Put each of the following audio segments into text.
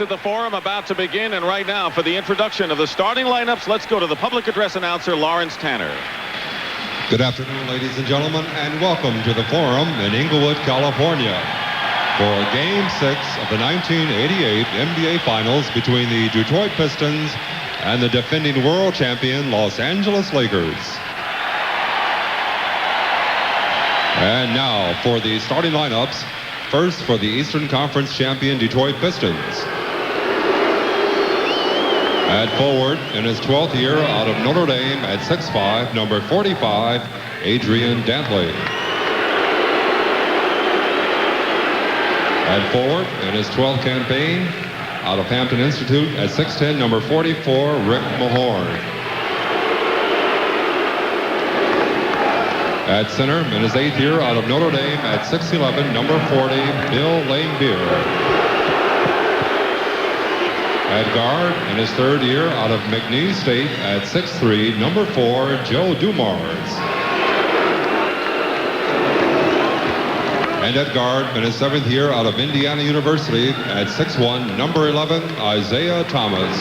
at the Forum about to begin, and right now for the introduction of the starting lineups, let's go to the public address announcer, Lawrence Tanner. Good afternoon, ladies and gentlemen, and welcome to the Forum in Inglewood, California, for Game 6 of the 1988 NBA Finals between the Detroit Pistons and the defending world champion Los Angeles Lakers. And now for the starting lineups. First, for the Eastern Conference champion Detroit Pistons. At forward, in his 12th year out of Notre Dame at 6'5", number 45, Adrian Dantley. At forward, in his 12th campaign out of Hampton Institute at 6'10", number 44, Rick Mahorn. At center, in his 8th year out of Notre Dame at 6'11", number 40, Bill Laimbeer. At guard, in his 3rd year out of McNeese State at 6'3", number 4, Joe Dumars. And at guard, in his 7th year out of Indiana University at 6'1", number 11, Isiah Thomas.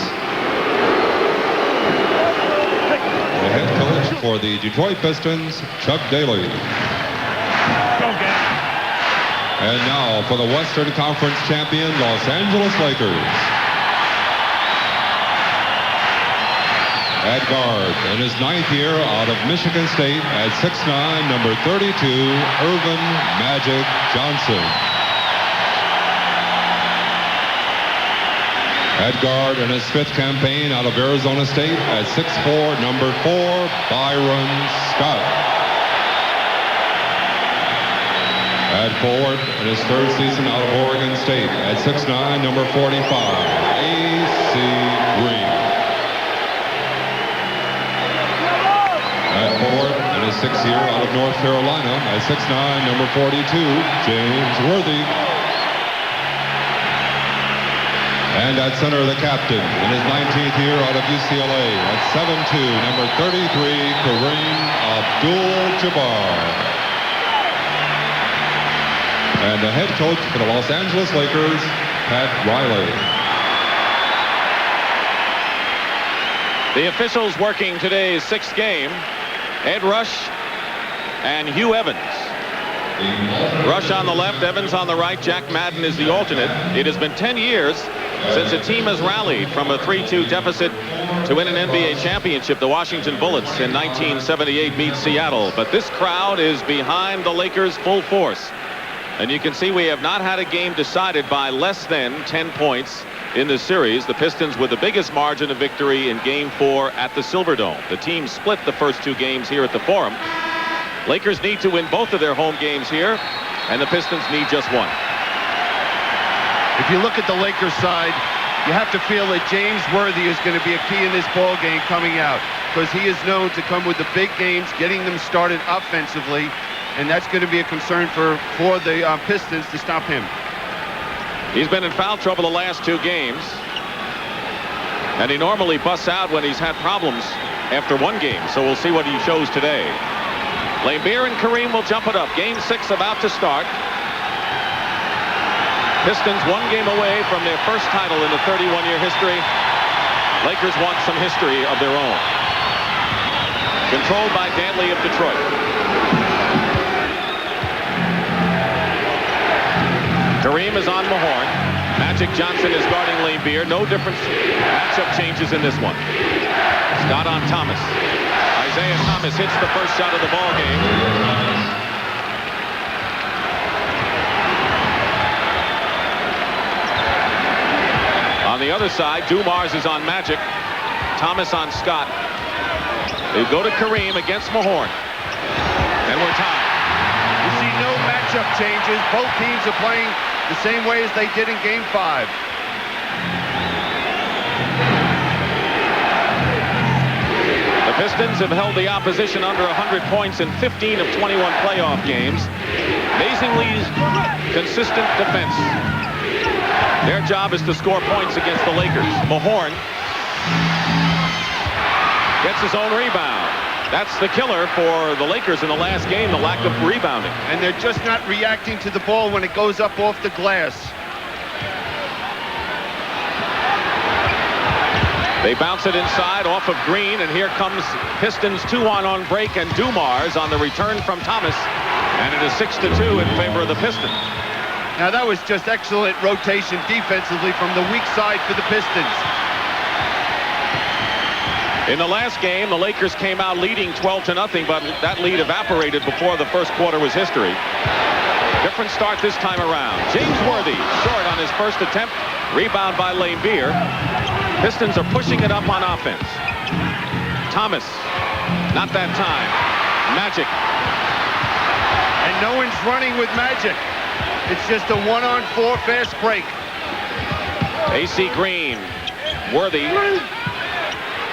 The head coach for the Detroit Pistons, Chuck Daly. And now for the Western Conference champion, Los Angeles Lakers. At guard, in his 9th year out of Michigan State at 6'9", number 32, Irvin Magic Johnson. At guard, in his 5th campaign out of Arizona State at 6'4", number 4, Byron Scott. At forward, in his 3rd season out of Oregon State at 6'9", number 45, A.C. Green. At forward, in his 6th year out of North Carolina at 6'9", number 42, James Worthy. And at center, the captain, in his 19th year out of UCLA at 7'2", number 33, Kareem Abdul Jabbar. And the head coach for the Los Angeles Lakers, Pat Riley. The officials working today's 6th game, Ed Rush and Hugh Evans. Rush on the left, Evans on the right, Jack Madden is the alternate. It has been 10 years since a team has rallied from a 3-2 deficit to win an NBA championship. The Washington Bullets in 1978 beat Seattle, but this crowd is behind the Lakers full force. And you can see we have not had a game decided by less than 10 points in this series. The Pistons with the biggest margin of victory in Game 4 at the Silverdome. The team split the first 2 games here at the Forum. Lakers need to win both of their home games here, and the Pistons need just one. If you look at the Lakers side, you have to feel that James Worthy is going to be a key in this ball game coming out, because he is known to come with the big games, getting them started offensively, and that's going to be a concern for the Pistons to stop him. He's been in foul trouble the last 2 games, and he normally busts out when he's had problems after 1 game, so we'll see what he shows today. Laimbeer and Kareem will jump it up. Game 6 about to start. Pistons 1 game away from their first title in the 31-year history. Lakers want some history of their own. Controlled by Dantley of Detroit. Kareem is on Mahorn. Magic Johnson is guarding Laimbeer. No difference. Matchup changes in this one. Scott on Thomas. Isiah Thomas hits the first shot of the ball game. On the other side, Dumars is on Magic. Thomas on Scott. They go to Kareem against Mahorn. And we're tied. You see no matchup changes. Both teams are playing the same way as they did in Game 5. The Pistons have held the opposition under 100 points in 15 of 21 playoff games. Amazingly consistent defense. Their job is to score points against the Lakers. Mahorn gets his own rebound. That's the killer for the Lakers in the last game, the lack of rebounding. And they're just not reacting to the ball when it goes up off the glass. They bounce it inside off of Green, and here comes Pistons 2-on break, and Dumars on the return from Thomas, and it is 6-2 in favor of the Pistons. Now that was just excellent rotation defensively from the weak side for the Pistons. In the last game, the Lakers came out leading 12-0, but that lead evaporated before the first quarter was history. Different start this time around. James Worthy short on his first attempt. Rebound by Lambeer. Pistons are pushing it up on offense. Thomas, not that time. Magic. And no one's running with Magic. It's just a 1-on-4 fast break. AC Green. Worthy.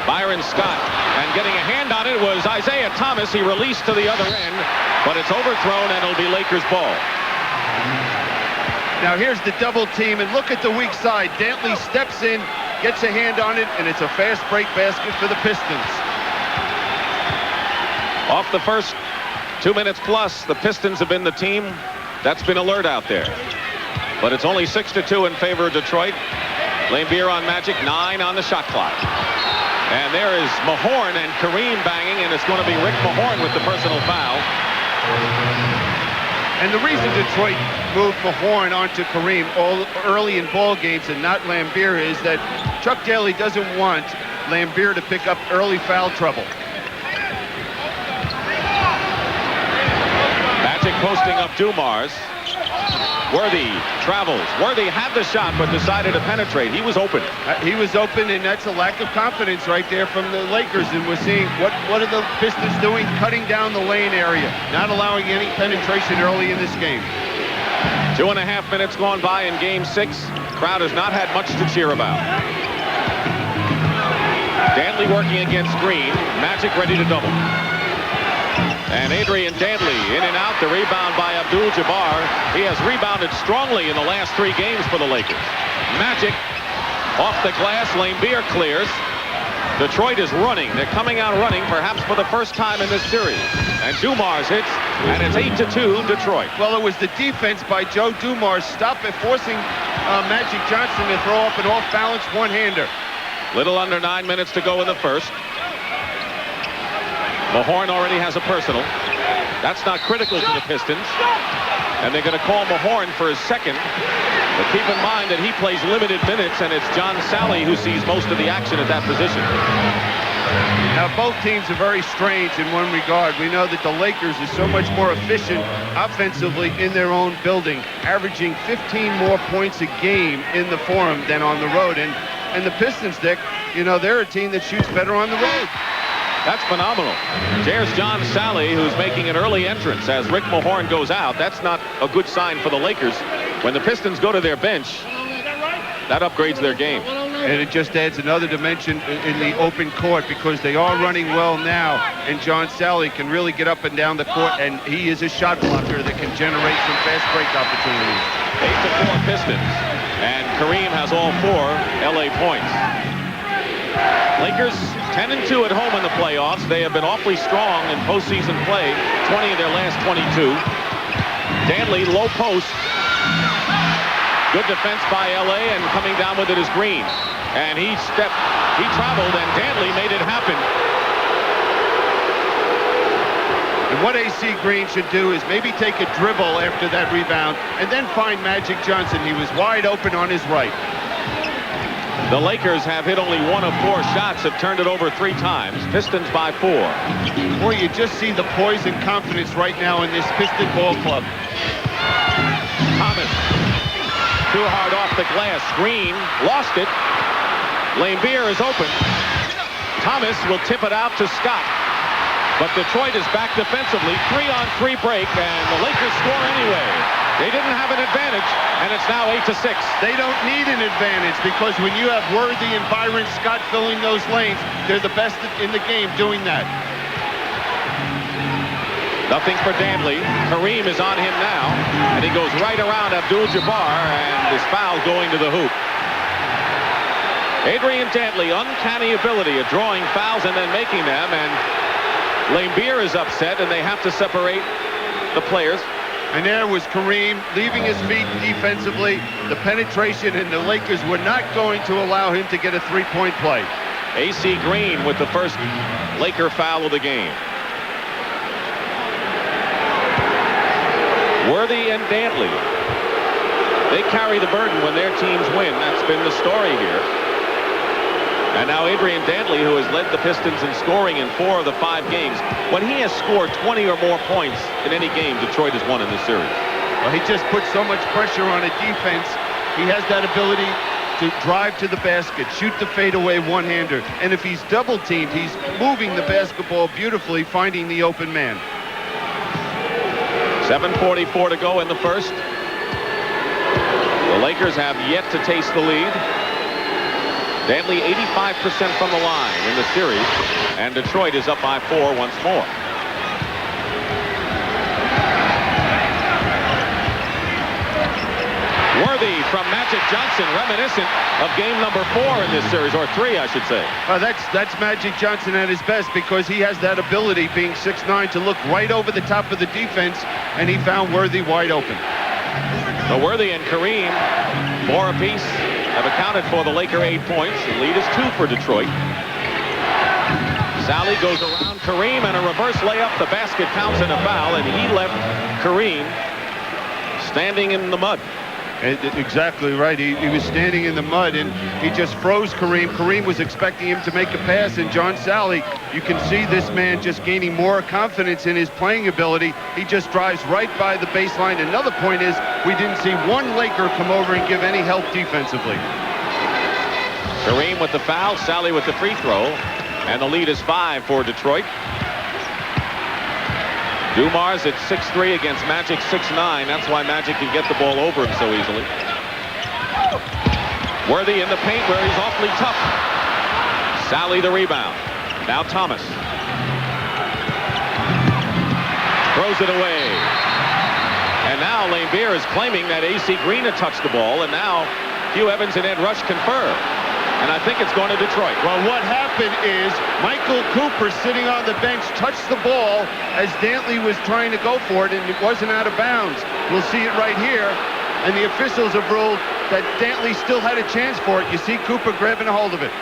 Byron Scott. And getting a hand on it was Isiah Thomas. He released to the other end, but it's overthrown, and it'll be Lakers ball. Now here's the double team, and look at the weak side. Dantley steps in, gets a hand on it, and it's a fast break basket for the Pistons. Off the first 2 minutes plus, the Pistons have been the team that's been alert out there. But it's only 6-2 in favor of Detroit. Lambeer on Magic, 9 on the shot clock. And there is Mahorn and Kareem banging, and it's going to be Rick Mahorn with the personal foul. And the reason Detroit moved Mahorn onto Kareem early in ball games and not Lambeer is that Chuck Daly doesn't want Lambeer to pick up early foul trouble. Magic posting up Dumars. Worthy travels. Worthy had the shot but decided to penetrate. He was open. He was open, and that's a lack of confidence right there from the Lakers. And we're seeing what are the Pistons doing? Cutting down the lane area, not allowing any penetration early in this game. 2.5 minutes gone by in Game 6. Crowd has not had much to cheer about. Dantley working against Green. Magic ready to double. And Adrian Dantley in and out. The rebound by Abdul Jabbar. He has rebounded strongly in the last 3 games for the Lakers. Magic off the glass. Lambeer clears. Detroit is running. They're coming out running, perhaps for the first time in this series. And Dumars hits, and it's 8-2 Detroit. Well, it was the defense by Joe Dumars stop it, forcing Magic Johnson to throw up an off-balance one-hander. Little under 9 minutes to go in the first. Mahorn already has a personal. That's not critical to the Pistons. And they're going to call Mahorn for his second. But keep in mind that he plays limited minutes, and it's John Sally who sees most of the action at that position. Now, both teams are very strange in one regard. We know that the Lakers are so much more efficient offensively in their own building, averaging 15 more points a game in the Forum than on the road. And the Pistons, Dick, you know, they're a team that shoots better on the road. That's phenomenal. There's John Sally, who's making an early entrance as Rick Mahorn goes out. That's not a good sign for the Lakers. When the Pistons go to their bench, that upgrades their game. And it just adds another dimension in the open court because they are running well now, and John Sally can really get up and down the court, and he is a shot blocker that can generate some fast break opportunities. 8-4 Pistons, and Kareem has all 4 LA points. Lakers 10-2 at home in the playoffs. They have been awfully strong in postseason play, 20 of their last 22. Dantley, low post. Good defense by LA, and coming down with it is Green. And he traveled, and Dantley made it happen. And what AC Green should do is maybe take a dribble after that rebound and then find Magic Johnson. He was wide open on his right. The Lakers have hit only 1 of 4 shots, have turned it over 3 times. Pistons by 4. Boy, you just see the poise and confidence right now in this Piston ball club. Thomas, too hard off the glass. Green lost it. Lambeer is open. Thomas will tip it out to Scott. But Detroit is back defensively. 3-on-3 break, and the Lakers score anyway. They didn't have an advantage, and it's now 8-6. They don't need an advantage because when you have Worthy and Byron Scott filling those lanes, they're the best in the game doing that. Nothing for Dantley. Kareem is on him now, and he goes right around Abdul Jabbar, and his foul going to the hoop. Adrian Dantley, uncanny ability of drawing fouls and then making them, and Lambeer is upset, and they have to separate the players. And there was Kareem leaving his feet defensively, the penetration, and the Lakers were not going to allow him to get a 3-point play. AC Green with the first Laker foul of the game. Worthy and Dantley, they carry the burden when their teams win. That's been the story here. And now Adrian Dantley, who has led the Pistons in scoring in 4 of the 5 games. When he has scored 20 or more points in any game, Detroit has won in this series. Well, he just puts so much pressure on a defense. He has that ability to drive to the basket, shoot the fadeaway one-hander. And if he's double-teamed, he's moving the basketball beautifully, finding the open man. 7:44 to go in the first. The Lakers have yet to taste the lead. Dantley 85% from the line in the series, and Detroit is up by 4 once more. Worthy from Magic Johnson, reminiscent of game number 4 in this series, or 3, I should say. That's Magic Johnson at his best, because he has that ability, being 6'9", to look right over the top of the defense, and he found Worthy wide open. So Worthy and Kareem, 4 apiece, have accounted for the Laker 8 points. The lead is 2 for Detroit. Sally goes around Kareem, and a reverse layup. The basket counts in a foul, and he left Kareem standing in the mud. Exactly right. He was standing in the mud, and he just froze Kareem. Kareem was expecting him to make a pass, and John Sally, you can see this man just gaining more confidence in his playing ability. He just drives right by the baseline. Another point is we didn't see one Laker come over and give any help defensively. Kareem with the foul, Sally with the free throw, and the lead is 5 for Detroit. Dumars at 6'3" against Magic 6'9". That's why Magic can get the ball over him so easily. Worthy in the paint where he's awfully tough. Sally the rebound. Now Thomas. Throws it away. And now Lane Beer is claiming that AC Green had touched the ball, and now Hugh Evans and Ed Rush confer. And I think it's going to Detroit. Well, what happened is Michael Cooper, sitting on the bench, touched the ball as Dantley was trying to go for it, and it wasn't out of bounds. We'll see it right here. And the officials have ruled that Dantley still had a chance for it. You see Cooper grabbing a hold of it.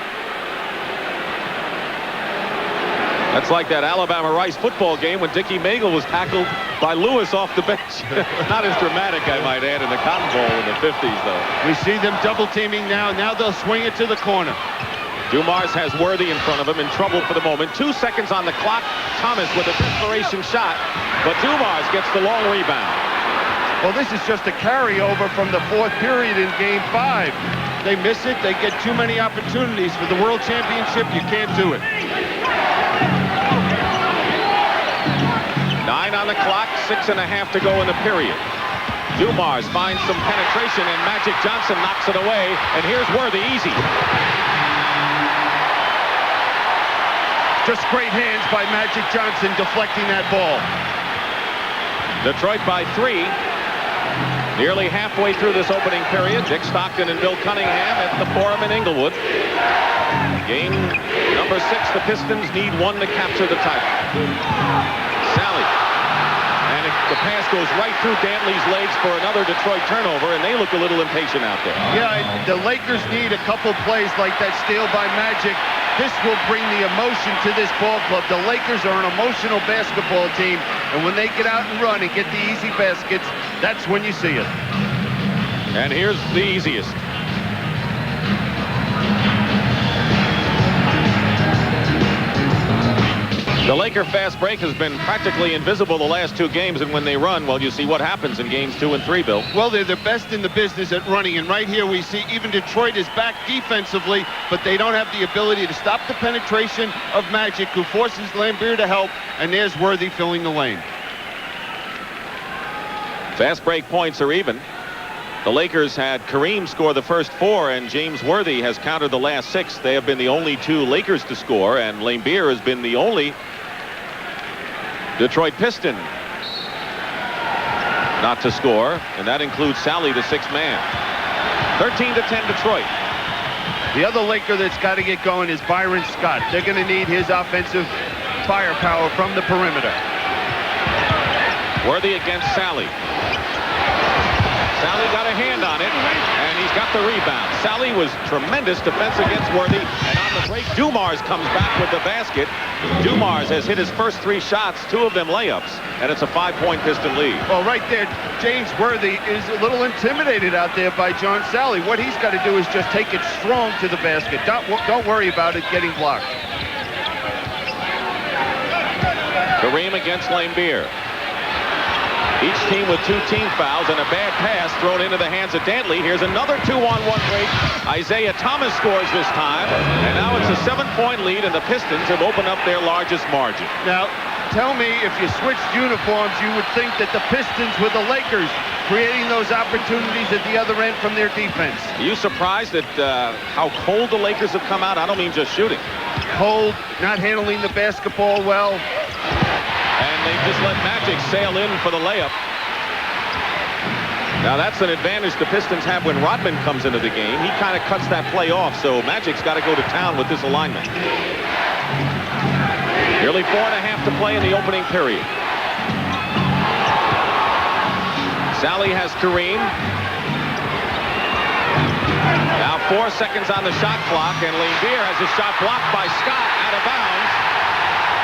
That's like that Alabama-Rice football game when Dickie Magle was tackled by Lewis off the bench. Not as dramatic, I might add, in the Cotton Bowl in the 50s, though. We see them double-teaming now. Now they'll swing it to the corner. Dumars has Worthy in front of him, in trouble for the moment. 2 seconds on the clock. Thomas with a desperation shot, but Dumars gets the long rebound. Well, this is just a carryover from the 4th period in Game 5. They miss it. They get too many opportunities for the World Championship. You can't do it. 9 on the clock, 6.5 to go in the period. Dumars finds some penetration, and Magic Johnson knocks it away. And here's Worthy, easy. Just great hands by Magic Johnson deflecting that ball. Detroit by 3. Nearly halfway through this opening period. Dick Stockton and Bill Cunningham at the Forum in Inglewood. Game number 6, the Pistons need 1 to capture the title. Sally. And the pass goes right through Dantley's legs for another Detroit turnover, and they look a little impatient out there. Yeah, the Lakers need a couple plays like that steal by Magic. This will bring the emotion to this ball club. The Lakers are an emotional basketball team, and when they get out and run and get the easy baskets, that's when you see it. And here's the easiest. The Laker fast break has been practically invisible the last 2 games, and when they run, well, you see what happens in games 2 and 3, Bill. Well, they're the best in the business at running, and right here we see even Detroit is back defensively, but they don't have the ability to stop the penetration of Magic, who forces Lambeer to help, and there's Worthy filling the lane. Fast break points are even. The Lakers had Kareem score the first 4, and James Worthy has countered the last 6. They have been the only 2 Lakers to score, and Lambeer has been the only Detroit Piston not to score, and that includes Sally, the 6th man. 13-10 Detroit. The other Laker that's got to get going is Byron Scott. They're going to need his offensive firepower from the perimeter. Worthy against Sally. Sally got a hand on it, and he's got the rebound. Sally was tremendous defense against Worthy, and on the break. Dumars comes back with the basket. Dumars has hit his first 3 shots, 2 of them layups, and it's a 5-point Piston lead. Well, right there, James Worthy is a little intimidated out there by John Sally. What he's got to do is just take it strong to the basket. Don't worry about it getting blocked. Kareem against Laimbeer. Each team with 2 team fouls and a bad pass thrown into the hands of Dantley. Here's another 2-on-1 break. Isiah Thomas scores this time, and now it's a 7-point lead, and the Pistons have opened up their largest margin. Now, tell me, if you switched uniforms, you would think that the Pistons were the Lakers, creating those opportunities at the other end from their defense. Are you surprised at how cold the Lakers have come out? I don't mean just shooting. Cold, not handling the basketball well. And they just let Magic sail in for the layup. Now that's an advantage the Pistons have when Rodman comes into the game. He kind of cuts that play off, so Magic's got to go to town with this alignment. Nearly 4.5 to play in the opening period. Sally has Kareem. Now 4 seconds on the shot clock, and Laimbeer has a shot blocked by Scott out of bounds.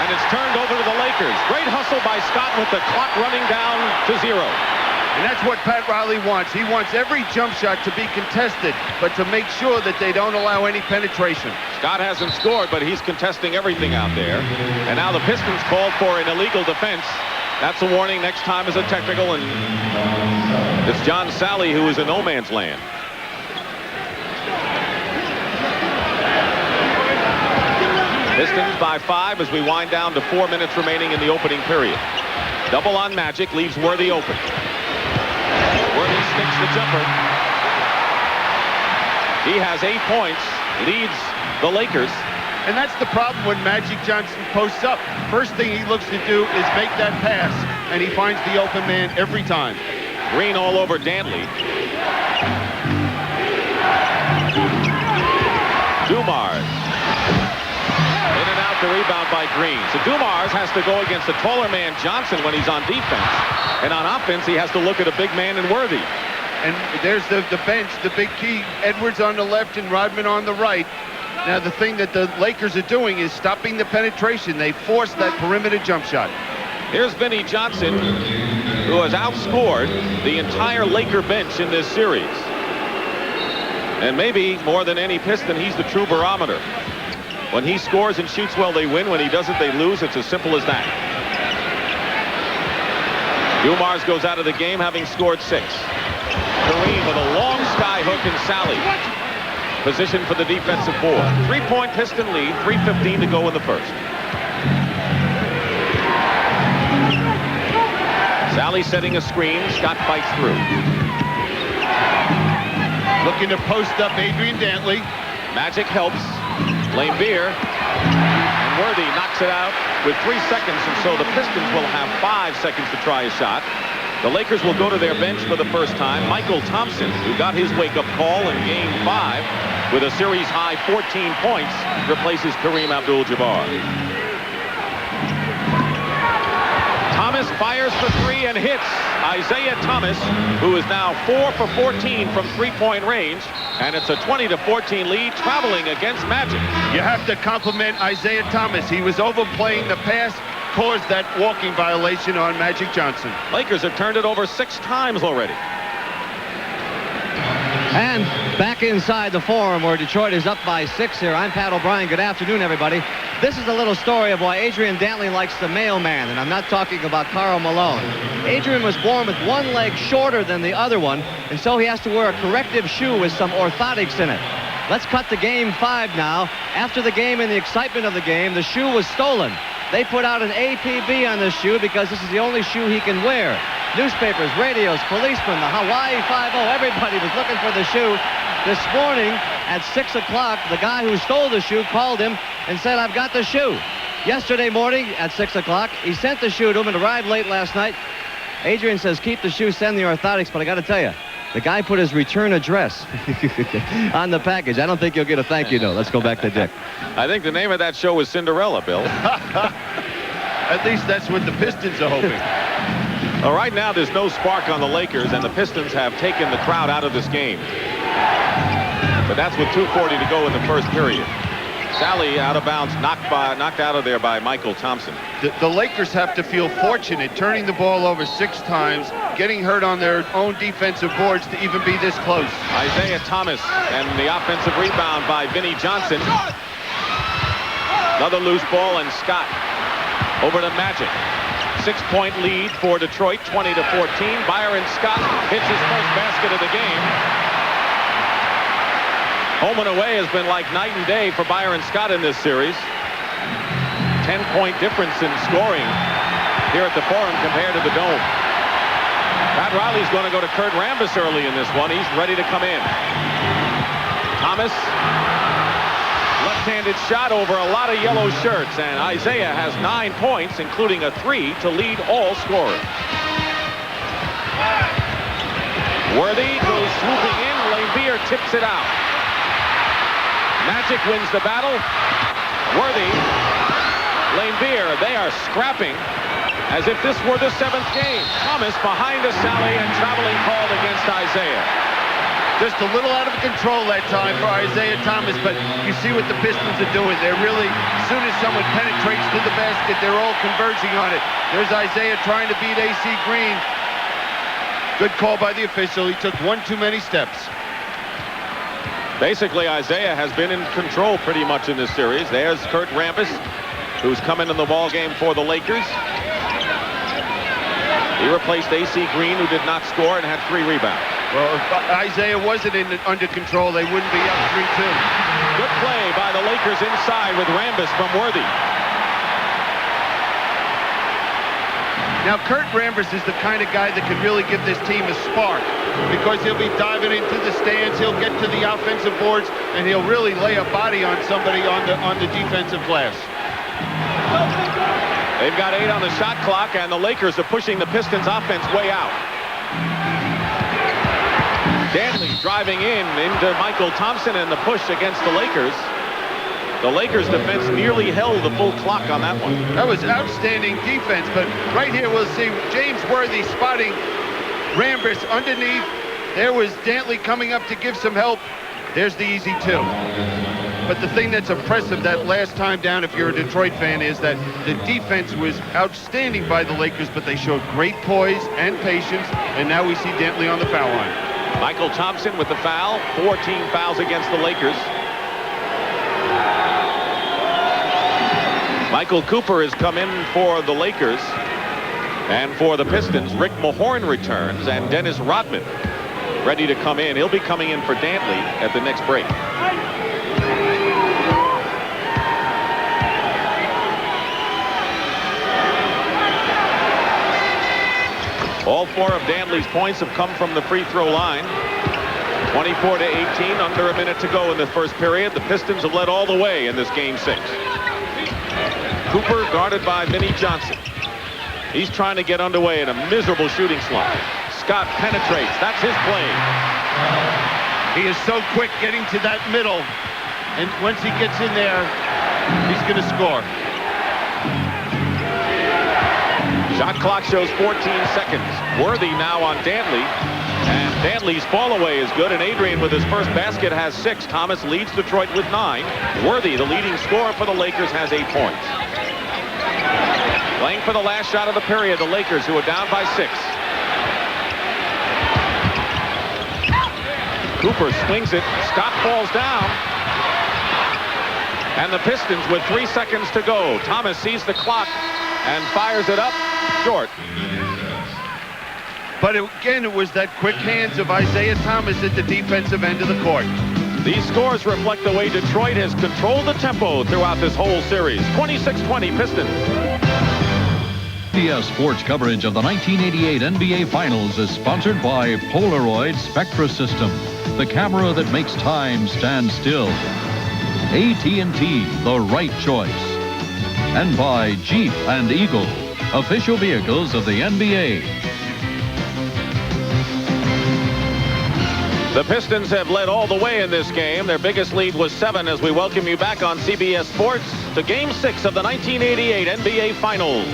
And it's turned over to the Lakers. Great hustle by Scott with the clock running down to 0. And that's what Pat Riley wants. He wants every jump shot to be contested, but to make sure that they don't allow any penetration. Scott hasn't scored, but he's contesting everything out there. And now the Pistons called for an illegal defense. That's a warning. Next time is a technical, and it's John Sally who is in no man's land. Pistons by 5 as we wind down to 4 minutes remaining in the opening period. Double on Magic leaves Worthy open. Worthy sticks the jumper. He has 8 points, leads the Lakers. And that's the problem when Magic Johnson posts up. First thing he looks to do is make that pass, and he finds the open man every time. Green all over Dantley. Dumars. In and out the rebound by Green. So Dumars has to go against a taller man, Johnson, when he's on defense. And on offense, he has to look at a big man in Worthy. And there's the bench, the big key. Edwards on the left and Rodman on the right. Now, the thing that the Lakers are doing is stopping the penetration. They force that perimeter jump shot. Here's Vinnie Johnson, who has outscored the entire Laker bench in this series. And maybe more than any Piston, he's the true barometer. When he scores and shoots well, they win. When he doesn't, they lose. It's as simple as that. Dumars goes out of the game having scored 6. Kareem with a long sky hook and Sally. Position for the defensive board. 3-point Piston lead, 3:15 to go in the first. Sally setting a screen. Scott fights through. Looking to post up Adrian Dantley. Magic helps. Laimbeer. And Worthy knocks it out with 3 seconds, and so the Pistons will have 5 seconds to try a shot. The Lakers will go to their bench for the first time. Michael Thompson, who got his wake-up call in Game 5 with a series-high 14 points, replaces Kareem Abdul Jabbar. Thomas fires for 3 and hits. Isiah Thomas, who is now 4 for 14 from 3-point range, and it's a 20-14 lead traveling against Magic. You have to compliment Isiah Thomas. He was overplaying the pass, caused that walking violation on Magic Johnson. Lakers have turned it over 6 times already. And back inside the Forum where Detroit is up by 6 here. I'm Pat O'Brien. Good afternoon, everybody. This is a little story of why Adrian Dantley likes the mailman, and I'm not talking about Karl Malone. Adrian was born with one leg shorter than the other one, and so he has to wear a corrective shoe with some orthotics in it. Let's cut to Game 5 now. After the game and the excitement of the game, the shoe was stolen. They put out an APB on this shoe because this is the only shoe he can wear. Newspapers, radios, policemen, the Hawaii Five-0, everybody was looking for the shoe. This morning at 6 o'clock, the guy who stole the shoe called him and said, "I've got the shoe." Yesterday morning at 6 o'clock, he sent the shoe to him. It arrived late last night. Adrian says, "Keep the shoe, send the orthotics," but I got to tell you, the guy put his return address on the package. I don't think you'll get a thank you note. Let's go back to Dick. I think the name of that show was Cinderella, Bill. At least that's what the Pistons are hoping. Well, right now there's no spark on the Lakers, and the Pistons have taken the crowd out of this game. But that's with 2:40 to go in the first period. Sally out of bounds, knocked out of there by Michael Thompson. The Lakers have to feel fortunate turning the ball over 6 times, getting hurt on their own defensive boards to even be this close. Isiah Thomas and the offensive rebound by Vinnie Johnson. Another loose ball, and Scott over to Magic. 6-point lead for Detroit, 20-14. Byron Scott hits his first basket of the game. Home and away has been like night and day for Byron Scott in this series. 10-point difference in scoring here at the Forum compared to the Dome. Pat Riley's going to go to Kurt Rambis early in this one. He's ready to come in. Thomas, left-handed shot over a lot of yellow shirts, and Isiah has 9 points, including a 3 to lead all scorers. Worthy goes swooping in. Laimbeer tips it out. Magic wins the battle. Worthy, Laimbeer, they are scrapping as if this were the 7th game. Thomas behind a sally and traveling called against Isiah. Just a little out of control that time for Isiah Thomas, but you see what the Pistons are doing. They're really, as soon as someone penetrates to the basket, they're all converging on it. There's Isiah trying to beat AC Green. Good call by the official. He took one too many steps. Basically, Isiah has been in control pretty much in this series. There's Kurt Rambis, who's come into the ball game for the Lakers. He replaced AC Green, who did not score and had 3 rebounds. Well, if Isiah wasn't under control, they wouldn't be up 3-2. Good play by the Lakers inside with Rambis from Worthy. Now, Kurt Rambis is the kind of guy that can really give this team a spark, because he'll be diving into the stands, he'll get to the offensive boards, and he'll really lay a body on somebody on the defensive glass. They've got 8 on the shot clock, and the Lakers are pushing the Pistons offense way out. Dantley driving into Michael Thompson, and the push against the Lakers. The Lakers defense nearly held the full clock on that one. That was outstanding defense, but right here we'll see James Worthy spotting Rambis underneath. There was Dantley coming up to give some help. There's the easy 2. But the thing that's impressive that last time down, if you're a Detroit fan, is that the defense was outstanding by the Lakers, but they showed great poise and patience, and now we see Dantley on the foul line. Michael Thompson with the foul. 14 fouls against the Lakers. Michael Cooper has come in for the Lakers, and for the Pistons, Rick Mahorn returns, and Dennis Rodman ready to come in. He'll be coming in for Dantley at the next break. All 4 of Dantley's points have come from the free throw line. 24-18, under a minute to go in the first period. The Pistons have led all the way in this game 6. Cooper guarded by Vinnie Johnson. He's trying to get underway in a miserable shooting slump. Scott penetrates. That's his play. He is so quick getting to that middle, and once he gets in there, he's going to score. Shot clock shows 14 seconds. Worthy now on Dantley, and Dantley's fall away is good, and Adrian with his first basket has 6. Thomas leads Detroit with 9. Worthy, the leading scorer for the Lakers, has 8 points. Playing for the last shot of the period, the Lakers, who are down by 6. Cooper swings it. Scott falls down. And the Pistons with 3 seconds to go. Thomas sees the clock and fires it up short. But again, it was that quick hands of Isiah Thomas at the defensive end of the court. These scores reflect the way Detroit has controlled the tempo throughout this whole series. 26-20 Pistons. CBS Sports coverage of the 1988 NBA Finals is sponsored by Polaroid Spectra System, the camera that makes time stand still. AT&T, the right choice. And by Jeep and Eagle, official vehicles of the NBA. The Pistons have led all the way in this game. Their biggest lead was 7 as we welcome you back on CBS Sports to Game 6 of the 1988 NBA Finals.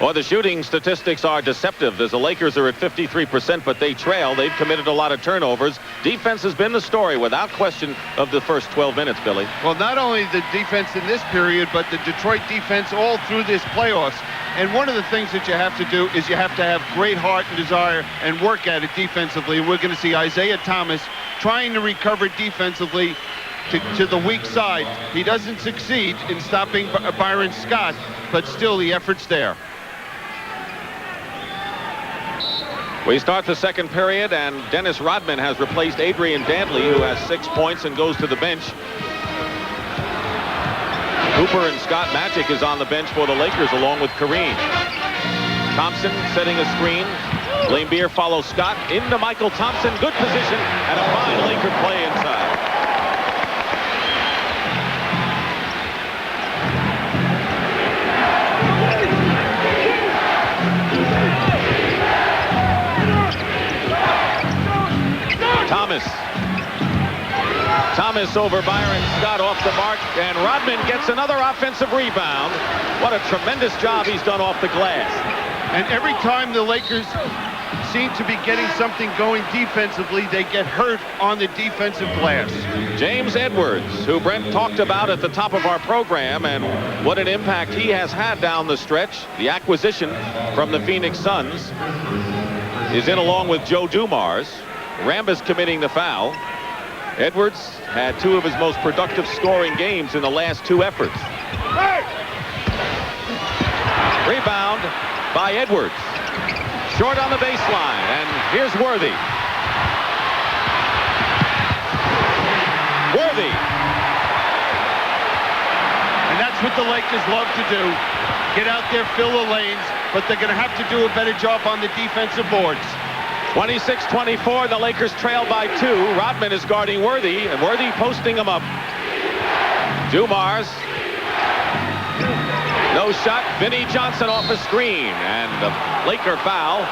Well, the shooting statistics are deceptive as the Lakers are at 53%, but they trail. They've committed a lot of turnovers. Defense has been the story without question of the first 12 minutes, Billy. Well, not only the defense in this period, but the Detroit defense all through this playoffs. And one of the things that you have to do is you have to have great heart and desire and work at it defensively. And we're going to see Isiah Thomas trying to recover defensively to the weak side. He doesn't succeed in stopping Byron Scott, but still the effort's there. We start the second period, and Dennis Rodman has replaced Adrian Dantley, who has 6 points and goes to the bench. Cooper and Scott Magic is on the bench for the Lakers along with Kareem. Thompson setting a screen. Laimbeer follows Scott into Michael Thompson. Good position and a fine Laker play inside. Thomas over Byron Scott off the mark, and Rodman gets another offensive rebound. What a tremendous job he's done off the glass. And every time the Lakers seem to be getting something going defensively, they get hurt on the defensive glass. James Edwards, who Brent talked about at the top of our program, and what an impact he has had down the stretch. The acquisition from the Phoenix Suns is in along with Joe Dumars. Rambis committing the foul. Edwards had 2 of his most productive scoring games in the last 2 efforts. Rebound by Edwards. Short on the baseline, and here's Worthy. Worthy. And that's what the Lakers love to do. Get out there, fill the lanes, but they're going to have to do a better job on the defensive boards. 26-24, the Lakers trail by 2. Rodman is guarding Worthy, and Worthy posting him up. Dumars. No shot. Vinnie Johnson off a screen, and the Laker foul.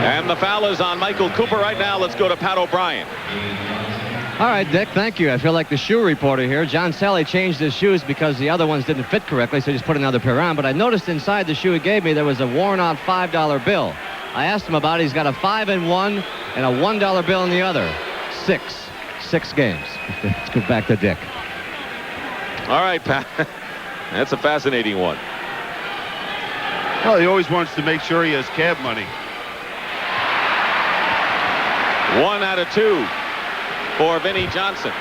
And the foul is on Michael Cooper right now. Let's go to Pat O'Brien. All right, Dick, thank you. I feel like the shoe reporter here. John Sally changed his shoes because the other ones didn't fit correctly, so he just put another pair on. But I noticed inside the shoe he gave me there was a worn-out $5 bill. I asked him about it. He's got a 5 in one and a $1 bill in the other. 6 games. Let's go back to Dick. All right, Pat. That's a fascinating one. Well, he always wants to make sure he has cab money. 1 out of 2 for Vinnie Johnson.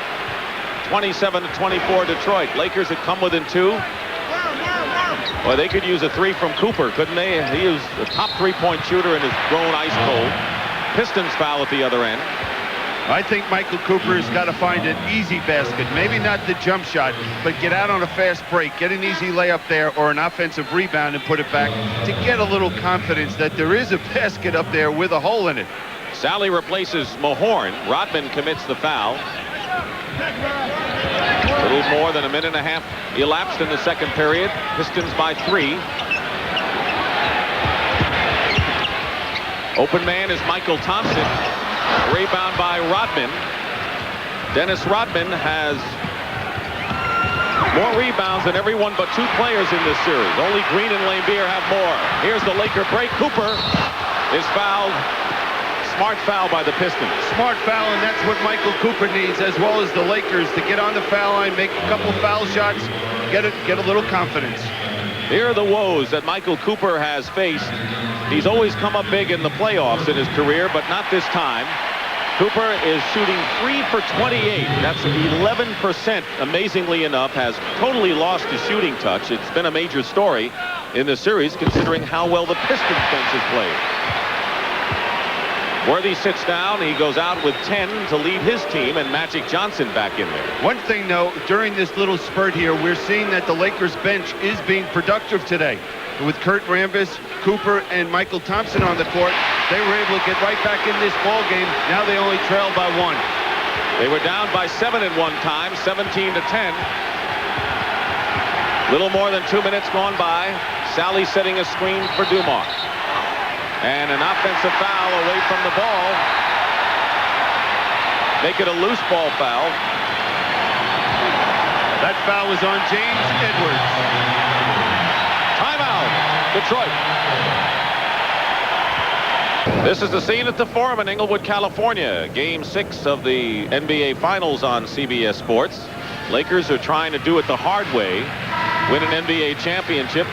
27-24 Detroit. Lakers had come within 2. Well, they could use a 3 from Cooper, couldn't they? He is a top 3-point shooter and has grown ice cold. Pistons foul at the other end. I think Michael Cooper has got to find an easy basket. Maybe not the jump shot, but get out on a fast break, get an easy layup there or an offensive rebound and put it back to get a little confidence that there is a basket up there with a hole in it. Sally replaces Mahorn. Rodman commits the foul. A little more than a minute and a half elapsed in the second period. Pistons by 3. Open man is Michael Thompson. Rebound by Rodman. Dennis Rodman has more rebounds than everyone but 2 players in this series. Only Green and Laimbeer have more. Here's the Laker break. Cooper is fouled. Smart foul by the Pistons. Smart foul, and that's what Michael Cooper needs, as well as the Lakers, to get on the foul line, make a couple foul shots, get a little confidence. Here are the woes that Michael Cooper has faced. He's always come up big in the playoffs in his career, but not this time. Cooper is shooting 3 for 28. That's 11%, amazingly enough, has totally lost his shooting touch. It's been a major story in the series, considering how well the Pistons bench has played. Worthy sits down. He goes out with 10 to lead his team, and Magic Johnson back in there. One thing, though, during this little spurt here, we're seeing that the Lakers bench is being productive today. With Kurt Rambis, Cooper, and Michael Thompson on the court, they were able to get right back in this ball game. Now they only trail by 1. They were down by 7 at one time, 17-10. Little more than 2 minutes gone by. Sally setting a screen for Dumars. And an offensive foul away from the ball. Make it a loose ball foul. That foul was on James Edwards. Timeout, Detroit. This is the scene at the Forum in Inglewood, California. Game 6 of the NBA Finals on CBS Sports. Lakers are trying to do it the hard way, win an NBA championship.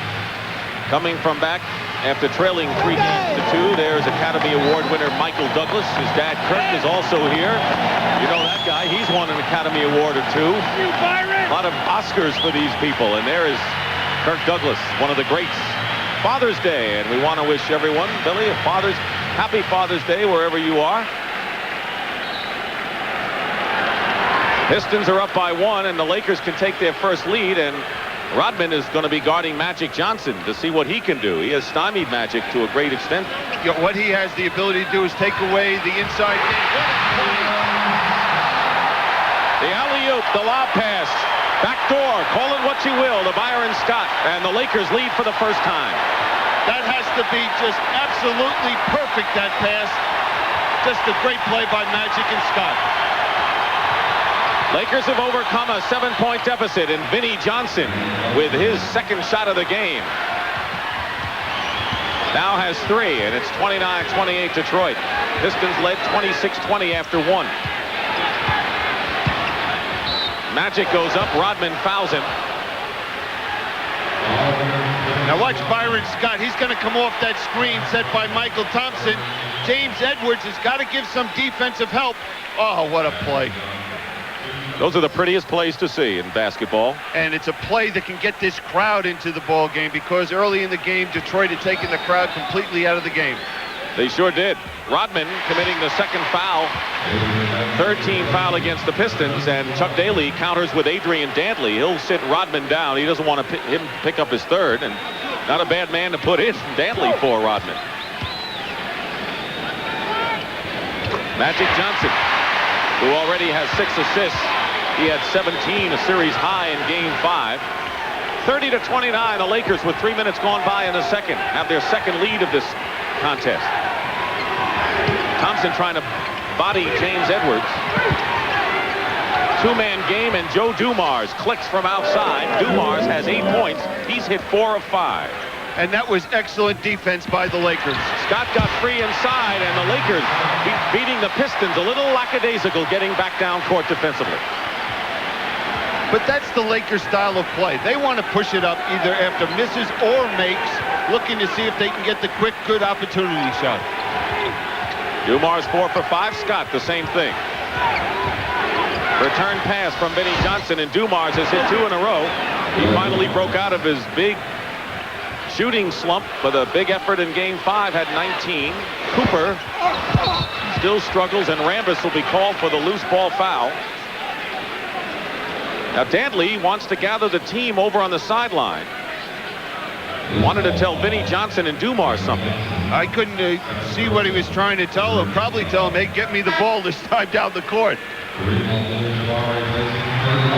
Coming from back after trailing 3 games to 2, there's Academy Award winner Michael Douglas. His dad, Kirk, is also here. You know that guy. He's won an Academy Award or 2. A lot of Oscars for these people. And there is Kirk Douglas, one of the greats. Father's Day, and we want to wish everyone, Billy, happy Father's Day wherever you are. Pistons are up by 1, and the Lakers can take their first lead, and Rodman is going to be guarding Magic Johnson to see what he can do. He has stymied Magic to a great extent. You know, what he has the ability to do is take away the inside game. The alley-oop, the lob pass, backdoor, call it what you will, to Byron Scott, and the Lakers lead for the first time. That has to be just absolutely perfect, that pass. Just a great play by Magic and Scott. Lakers have overcome a 7-point deficit, and Vinnie Johnson with his second shot of the game now has 3, and it's 29-28 Detroit. Pistons led 26-20 after 1. Magic goes up, Rodman fouls him. Now watch Byron Scott. He's going to come off that screen set by Michael Thompson. James Edwards has got to give some defensive help. Oh, what a play. Those are the prettiest plays to see in basketball. And it's a play that can get this crowd into the ball game, because early in the game, Detroit had taken the crowd completely out of the game. They sure did. Rodman committing the second foul. Third team foul against the Pistons, and Chuck Daly counters with Adrian Dantley. He'll sit Rodman down. He doesn't want him to pick up his third, and not a bad man to put in Dantley for Rodman. Magic Johnson, who already has 6 assists. He had 17, a series high in Game 5. 30-29, the Lakers, with 3 minutes gone by in the second, have their second lead of this contest. Thompson trying to body James Edwards. 2-man game, and Joe Dumars clicks from outside. Dumars has 8 points. He's hit 4 of 5. And that was excellent defense by the Lakers. Scott got free inside, and the Lakers beating the Pistons a little lackadaisical, getting back down court defensively. But that's the Lakers style of play. They want to push it up either after misses or makes, looking to see if they can get the quick, good opportunity shot. Dumars 4 for 5. Scott, the same thing. Return pass from Vinnie Johnson, and Dumars has hit 2 in a row. He finally broke out of his big shooting slump with a big effort in Game 5, had 19. Cooper still struggles, and Rambis will be called for the loose ball foul. Now Dantley wants to gather the team over on the sideline. Wanted to tell Vinnie Johnson and Dumars something. I couldn't see what he was trying to tell him. Probably tell him, hey, get me the ball this time down the court.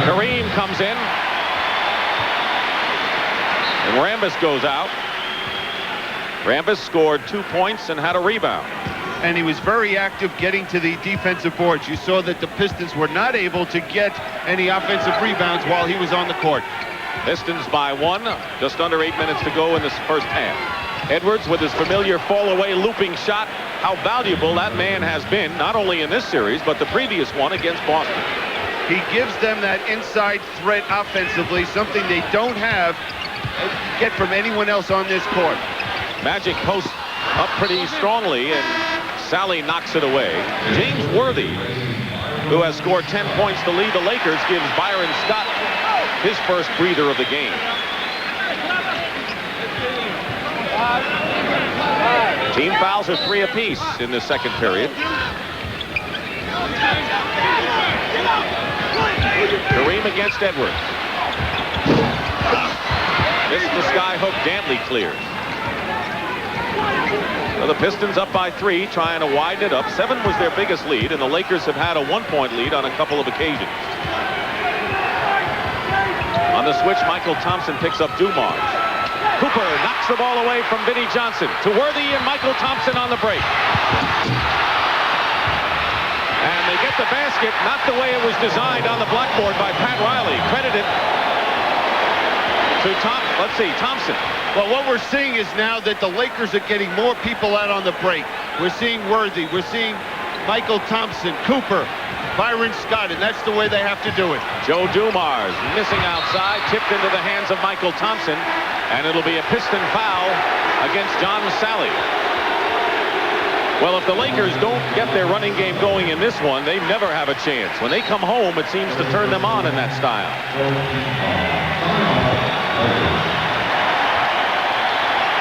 Kareem comes in. And Rambis goes out. Rambis scored 2 points and had a rebound. And he was very active getting to the defensive boards. You saw that the Pistons were not able to get any offensive rebounds while he was on the court. Pistons by 1. Just under 8 minutes to go in this first half. Edwards with his familiar fall-away looping shot. How valuable that man has been, not only in this series, but the previous one against Boston. He gives them that inside threat offensively, something they don't get from anyone else on this court. Magic posts up pretty strongly, and Sally knocks it away. James Worthy, who has scored 10 points to lead the Lakers, gives Byron Scott his first breather of the game. Team fouls are 3 apiece in the second period. Kareem against Edwards. Missed the sky hook. Dantley clears. Well, the Pistons up by 3, trying to widen it up. 7 was their biggest lead, and the Lakers have had a 1-point lead on a couple of occasions. On the switch, Michael Thompson picks up Dumars. Cooper knocks the ball away from Vinnie Johnson to Worthy, and Michael Thompson on the break. And they get the basket, not the way it was designed on the blackboard by Pat Riley. Credited to Thompson. Well, what we're seeing is now that the Lakers are getting more people out on the break. We're seeing Worthy. We're seeing Michael Thompson, Cooper, Byron Scott, and that's the way they have to do it. Joe Dumars missing outside, tipped into the hands of Michael Thompson, and it'll be a Piston foul against John Sally. Well, if the Lakers don't get their running game going in this one, they never have a chance. When they come home, it seems to turn them on in that style.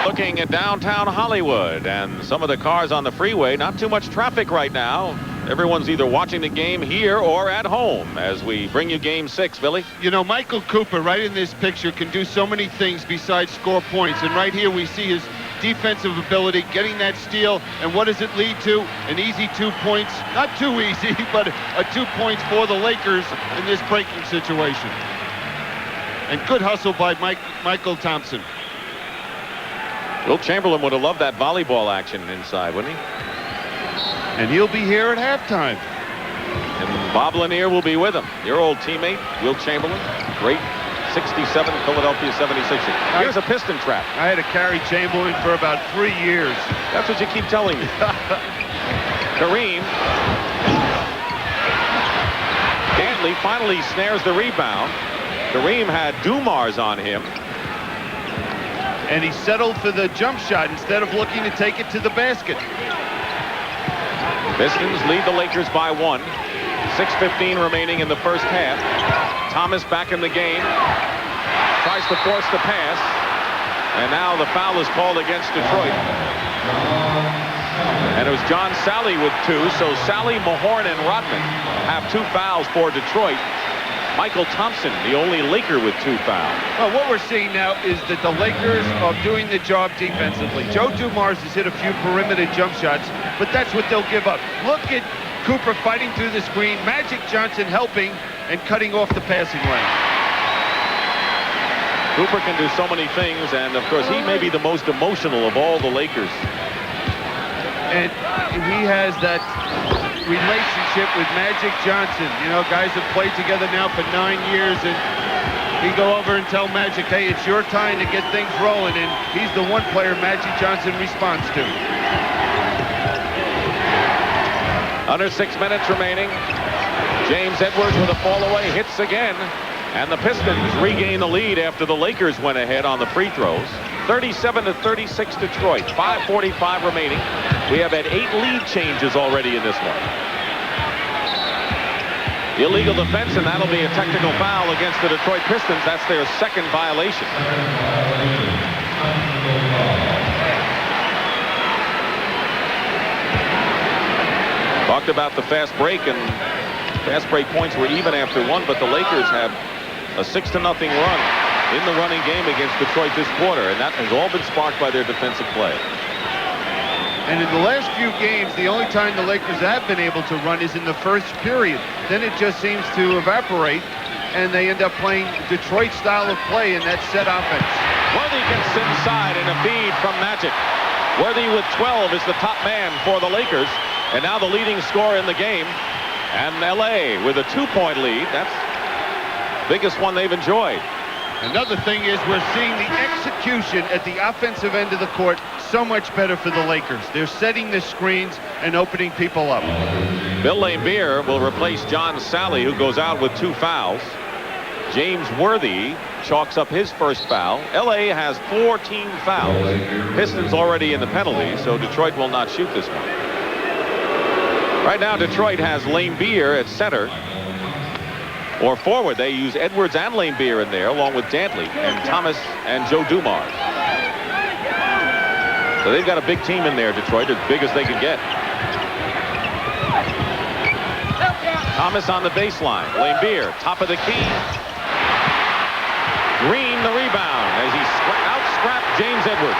Looking at downtown Hollywood and some of the cars on the freeway, not too much traffic right now. Everyone's either watching the game here or at home as we bring you Game 6, Billy. You know, Michael Cooper, right in this picture, can do so many things besides score points. And right here we see his defensive ability, getting that steal. And what does it lead to? An easy 2 points. Not too easy, but a 2 points for the Lakers in this breaking situation. And good hustle by Michael Thompson. Will Chamberlain would have loved that volleyball action inside, wouldn't he? And he'll be here at halftime. And Bob Lanier will be with him. Your old teammate, Will Chamberlain. Great 67 Philadelphia 76ers. Here's a Piston trap. I had to carry Chamberlain for about 3 years. That's what you keep telling me. Kareem. Dantley finally snares the rebound. Kareem had Dumars on him. And he settled for the jump shot instead of looking to take it to the basket. Pistons lead the Lakers by 1. 6:15 remaining in the first half. Thomas back in the game. Tries to force the pass. And now the foul is called against Detroit. And it was John Sally with 2. So Sally, Mahorn, and Rodman have 2 fouls for Detroit. Michael Thompson, the only Laker with 2 fouls. Well, what we're seeing now is that the Lakers are doing the job defensively. Joe Dumars has hit a few perimeter jump shots, but that's what they'll give up. Look at Cooper fighting through the screen, Magic Johnson helping and cutting off the passing lane. Cooper can do so many things, and of course he may be the most emotional of all the Lakers. And he has that relationship with Magic Johnson. You know, guys have played together now for 9 years, and he go over and tell Magic, hey, it's your time to get things rolling, and he's the one player Magic Johnson responds to. Under 6 minutes remaining. James Edwards with a fall away, hits again, and the Pistons regain the lead after the Lakers went ahead on the free throws. 37-36 Detroit. 5:45 remaining. We have had 8 lead changes already in this one. Illegal defense, and that'll be a technical foul against the Detroit Pistons. That's their second violation. Talked about the fast break, and fast break points were even after 1, but the Lakers have a 6-0 run in the running game against Detroit this quarter, and that has all been sparked by their defensive play. And in the last few games, the only time the Lakers have been able to run is in the first period. Then it just seems to evaporate, and they end up playing Detroit style of play in that set offense. Worthy gets inside, and a feed from Magic. Worthy with 12 is the top man for the Lakers, and now the leading scorer in the game. And L.A. with a 2-point lead. That's the biggest one they've enjoyed. Another thing is we're seeing the execution at the offensive end of the court so much better for the Lakers. They're setting the screens and opening people up. Bill Laimbeer will replace John Sally, who goes out with 2 fouls. James Worthy chalks up his first foul. L.A. has 14 fouls. Pistons already in the penalty, so Detroit will not shoot this one. Right now, Detroit has Laimbeer at center. Or forward, they use Edwards and Laimbeer in there, along with Dantley and Thomas and Joe Dumars. So they've got a big team in there, Detroit, as big as they can get. Thomas on the baseline. Laimbeer, top of the key. Green the rebound as he out-scrapped James Edwards.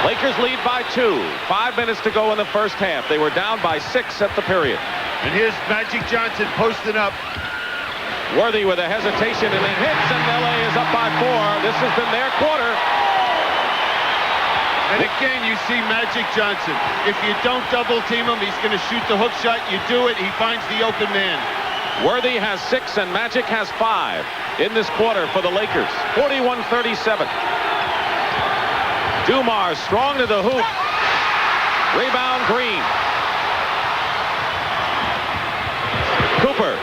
Lakers lead by 2. 5 minutes to go in the first half. They were down by 6 at the period. And here's Magic Johnson posting up. Worthy with a hesitation, and he hits, and L.A. is up by 4. This has been their quarter. And again, you see Magic Johnson. If you don't double team him, he's going to shoot the hook shot. You do it, he finds the open man. Worthy has 6 and Magic has 5 in this quarter for the Lakers. 41-37. Dumars strong to the hoop. Rebound Green. Cooper.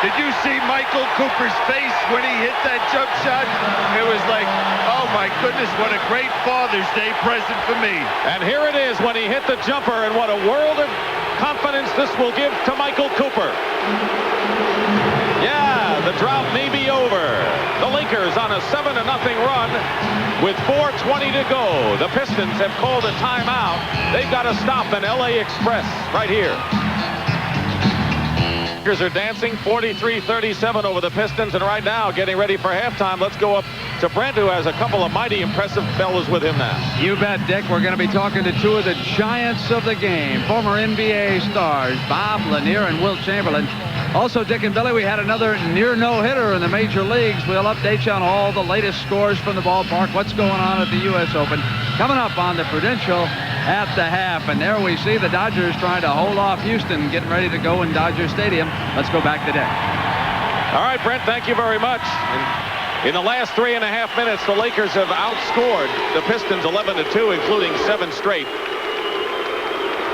Did you see Michael Cooper's face when he hit that jump shot? It was like, oh my goodness, what a great Father's Day present for me. And here it is when he hit the jumper, and what a world of confidence this will give to Michael Cooper. Yeah, the drought may be over. The Lakers on a 7-0 run with 4:20 to go. The Pistons have called a timeout. They've got to stop an LA Express right here. Lakers are dancing 43-37 over the Pistons, and right now getting ready for halftime. Let's go up to Brent, who has a couple of mighty impressive fellas with him now. You bet, Dick. We're going to be talking to two of the giants of the game, former NBA stars, Bob Lanier and Wilt Chamberlain. Also, Dick and Billy, we had another near no-hitter in the major leagues. We'll update you on all the latest scores from the ballpark, what's going on at the U.S. Open. Coming up on the Prudential at the half. And there we see the Dodgers trying to hold off Houston, getting ready to go in Dodger Stadium. Let's go back to Dick. All right, Brent, thank you very much. In the last 3.5 minutes, the Lakers have outscored the Pistons 11-2, including 7 straight.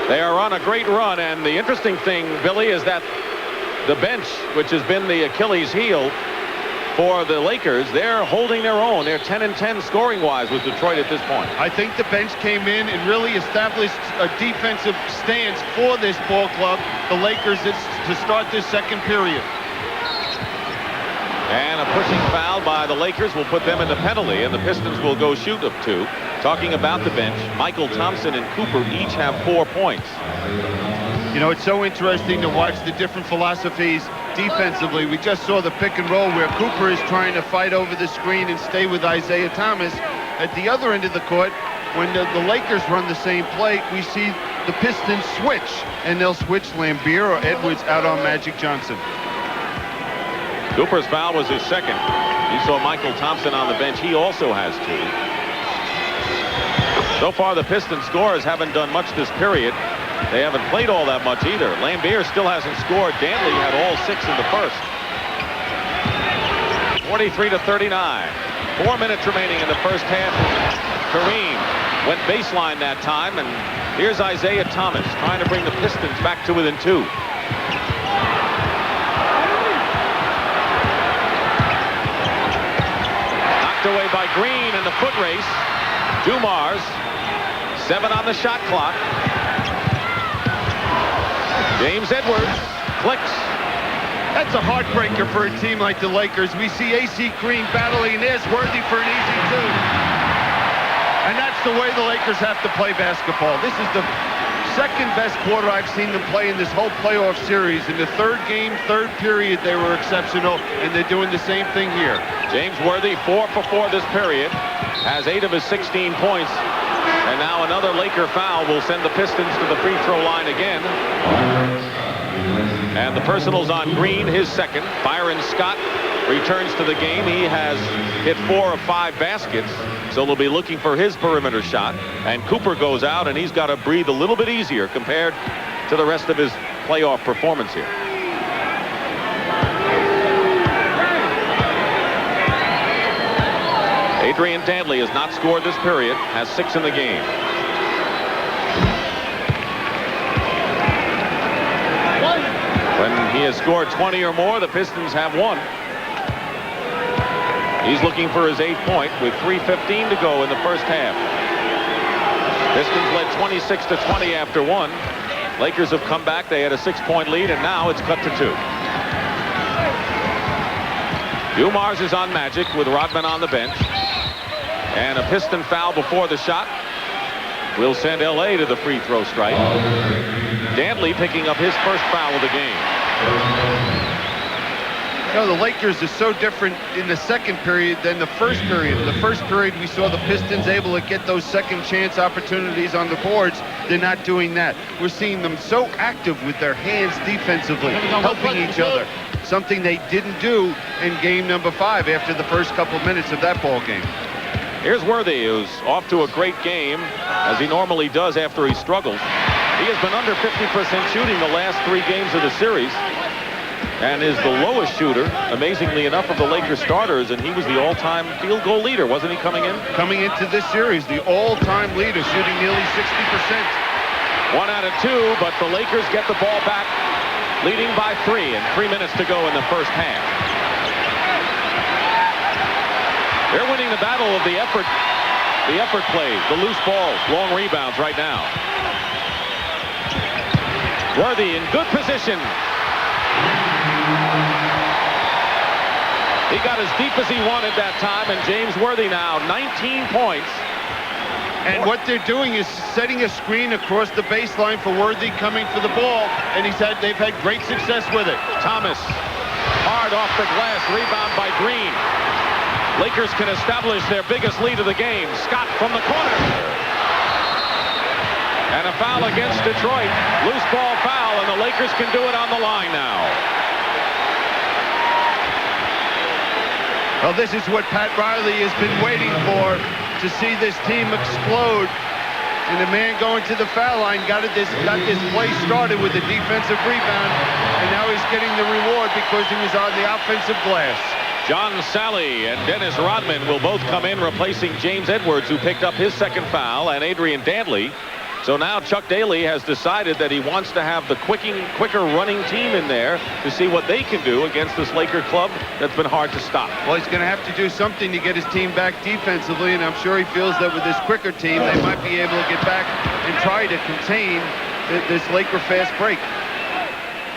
They are on a great run, and the interesting thing, Billy, is that the bench, which has been the Achilles heel for the Lakers, they're holding their own. They're 10-10 scoring-wise with Detroit at this point. I think the bench came in and really established a defensive stance for this ball club, the Lakers, to start this second period. And a pushing foul by the Lakers will put them in the penalty, and the Pistons will go shoot of 2. Talking about the bench, Michael Thompson and Cooper each have 4 points. You know, it's so interesting to watch the different philosophies defensively. We just saw the pick and roll where Cooper is trying to fight over the screen and stay with Isiah Thomas. At the other end of the court, when the Lakers run the same play, we see the Pistons switch, and they'll switch Lambeer or Edwards out on Magic Johnson. Cooper's foul was his second. You saw Michael Thompson on the bench. He also has 2. So far, the Pistons scorers haven't done much this period. They haven't played all that much either. Lambeer still hasn't scored. Dantley had all 6 in the first. 43-39. 4 minutes remaining in the first half. Kareem went baseline that time, and here's Isiah Thomas trying to bring the Pistons back to within 2. Knocked away by Green in the foot race. Dumars, 7 on the shot clock. James Edwards clicks. That's a heartbreaker for a team like the Lakers. We see AC Green battling, and there's Worthy for an easy 2. And that's the way the Lakers have to play basketball. This is the second best quarter I've seen them play in this whole playoff series. In the third game, third period, they were exceptional, and they're doing the same thing here. James Worthy, 4 for 4 this period, has 8 of his 16 points. And now another Laker foul will send the Pistons to the free throw line again. And the personal's on Green, his second. Byron Scott returns to the game. He has hit 4 of 5 baskets, so they'll be looking for his perimeter shot. And Cooper goes out, and he's got to breathe a little bit easier compared to the rest of his playoff performance here. Adrian Dantley has not scored this period, has 6 in the game. When he has scored 20 or more, the Pistons have 1. He's looking for his 8th point with 3:15 to go in the first half. Pistons led 26-20 after 1. Lakers have come back. They had a 6-point lead, and now it's cut to 2. Dumars is on Magic with Rodman on the bench. And a Piston foul before the shot will send LA to the free throw strike. Dantley picking up his first foul of the game. You know, the Lakers are so different in the second period than the first period. In the first period, we saw the Pistons able to get those second chance opportunities on the boards. They're not doing that. We're seeing them so active with their hands defensively, helping each other. something they didn't do in game number 5 after the first couple minutes of that ball game. Here's Worthy, who's off to a great game, as he normally does after he struggles. He has been under 50% shooting the last 3 games of the series, and is the lowest shooter, amazingly enough, of the Lakers starters, and he was the all-time field goal leader, wasn't he, coming in? Coming into this series, the all-time leader, shooting nearly 60%. 1 out of 2, but the Lakers get the ball back, leading by 3, and 3 minutes to go in the first half. They're winning the battle of the effort plays, the loose balls, long rebounds right now. Worthy in good position. He got as deep as he wanted that time, and James Worthy now 19 points. And what they're doing is setting a screen across the baseline for Worthy coming for the ball, and they've had great success with it. Thomas, hard off the glass, rebound by Green. Lakers can establish their biggest lead of the game. Scott from the corner. And a foul against Detroit. Loose ball foul, and the Lakers can do it on the line now. Well, this is what Pat Riley has been waiting for, to see this team explode. And the man going to the foul line got this play started with a defensive rebound, and now he's getting the reward because he was on the offensive glass. John Sally and Dennis Rodman will both come in, replacing James Edwards, who picked up his second foul, and Adrian Dantley. So now Chuck Daly has decided that he wants to have the quicker running team in there to see what they can do against this Laker club that's been hard to stop. Well, he's going to have to do something to get his team back defensively, and I'm sure he feels that with this quicker team, they might be able to get back and try to contain this Laker fast break.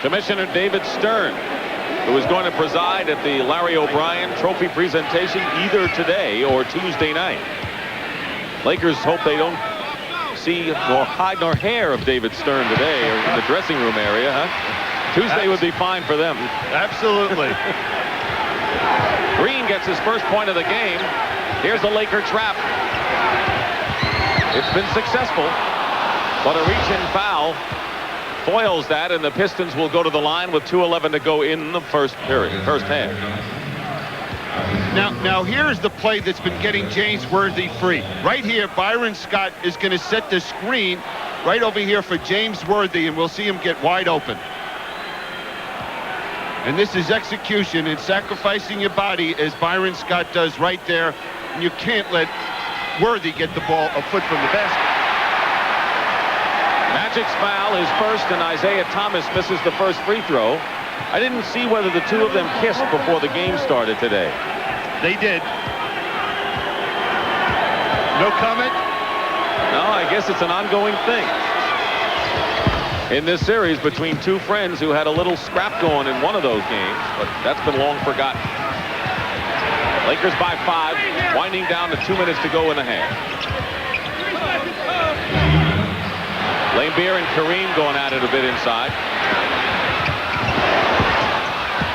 Commissioner David Stern, who is going to preside at the Larry O'Brien Trophy presentation either today or Tuesday night. Lakers hope they don't see nor hide nor hair of David Stern today, or in the dressing room area, huh? Tuesday would be fine for them. Absolutely. Green gets his first point of the game. Here's the Laker trap. It's been successful, but a reach-in foul foils that, and the Pistons will go to the line with 2:11 to go in the first half. Now here's the play that's been getting James Worthy free. Right here, Byron Scott is going to set the screen right over here for James Worthy, and we'll see him get wide open. And this is execution and sacrificing your body, as Byron Scott does right there. And you can't let Worthy get the ball a foot from the basket. Magic's foul is first, and Isiah Thomas misses the first free throw. I didn't see whether the two of them kissed before the game started today. They did. No comment? No, I guess it's an ongoing thing in this series between two friends who had a little scrap going in one of those games, but that's been long forgotten. Lakers by 5, winding down to 2 minutes to go in the half. Laimbeer and Kareem going at it a bit inside.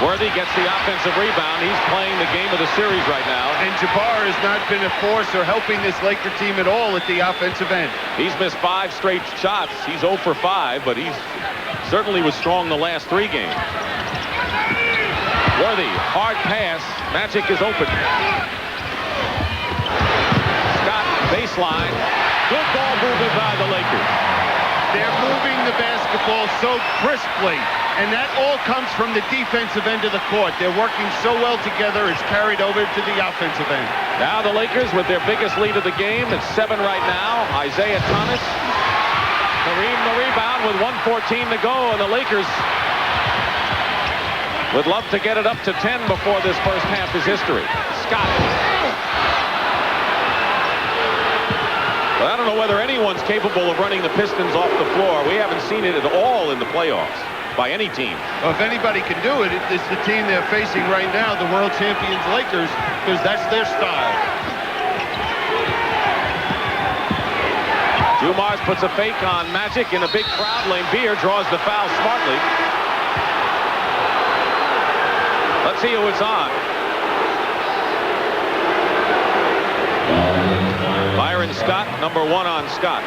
Worthy gets the offensive rebound. He's playing the game of the series right now. And Jabbar has not been a force or helping this Laker team at all at the offensive end. He's missed 5 straight shots. He's 0 for 5, but he's certainly was strong the last 3 games. Worthy, hard pass. Magic is open. Scott, baseline. Good ball movement by the Lakers. They're moving the basketball so crisply, and that all comes from the defensive end of the court. They're working so well together, it's carried over to the offensive end. Now the Lakers with their biggest lead of the game. It's 7 right now. Isiah Thomas. Kareem the rebound with 1:14 to go, and the Lakers would love to get it up to 10 before this first half is history. Scott. But I don't know whether anyone's capable of running the Pistons off the floor. We haven't seen it at all in the playoffs by any team. Well, if anybody can do it, it's the team they're facing right now, the world champions Lakers, because that's their style. Dumars puts a fake on Magic in a big crowd. Laimbeer draws the foul smartly. Let's see who it's on. Byron Scott, number 1 on Scott.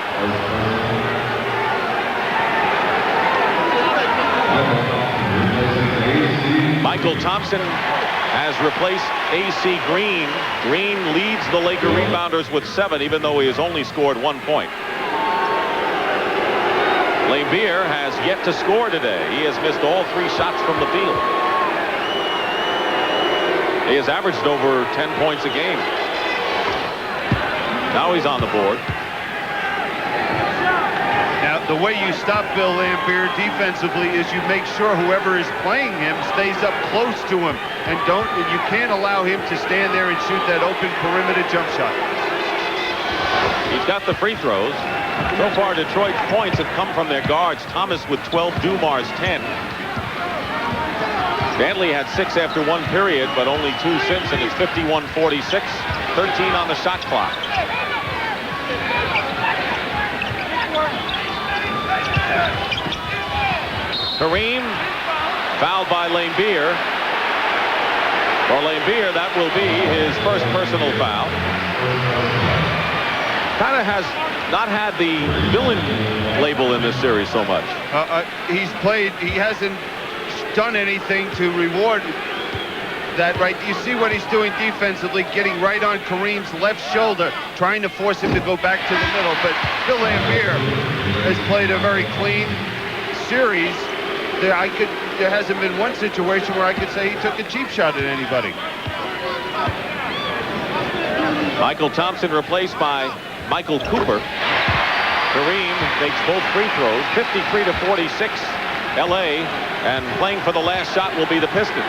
Michael Thompson has replaced A.C. Green. Green leads the Laker rebounders with 7, even though he has only scored 1 point. Laimbeer has yet to score today. He has missed all 3 shots from the field. He has averaged over 10 points a game. Now he's on the board. Now, the way you stop Bill Laimbeer defensively is you make sure whoever is playing him stays up close to him, and you can't allow him to stand there and shoot that open perimeter jump shot. He's got the free throws. So far, Detroit's points have come from their guards. Thomas with 12, Dumars 10. Dantley had 6 after 1 period, but only 2 since, and it's 51-46. 13 on the shot clock. Kareem fouled by Laimbeer. For Laimbeer, that will be his first personal foul. Kind of has not had the villain label in this series so much. He hasn't done anything to reward that, right? You see what he's doing defensively, getting right on Kareem's left shoulder, trying to force him to go back to the middle. But Bill Laimbeer has played a very clean series. There hasn't been one situation where I could say he took a cheap shot at anybody. Michael Thompson replaced by Michael Cooper. Kareem makes both free throws, 53-46, LA, and playing for the last shot will be the Pistons.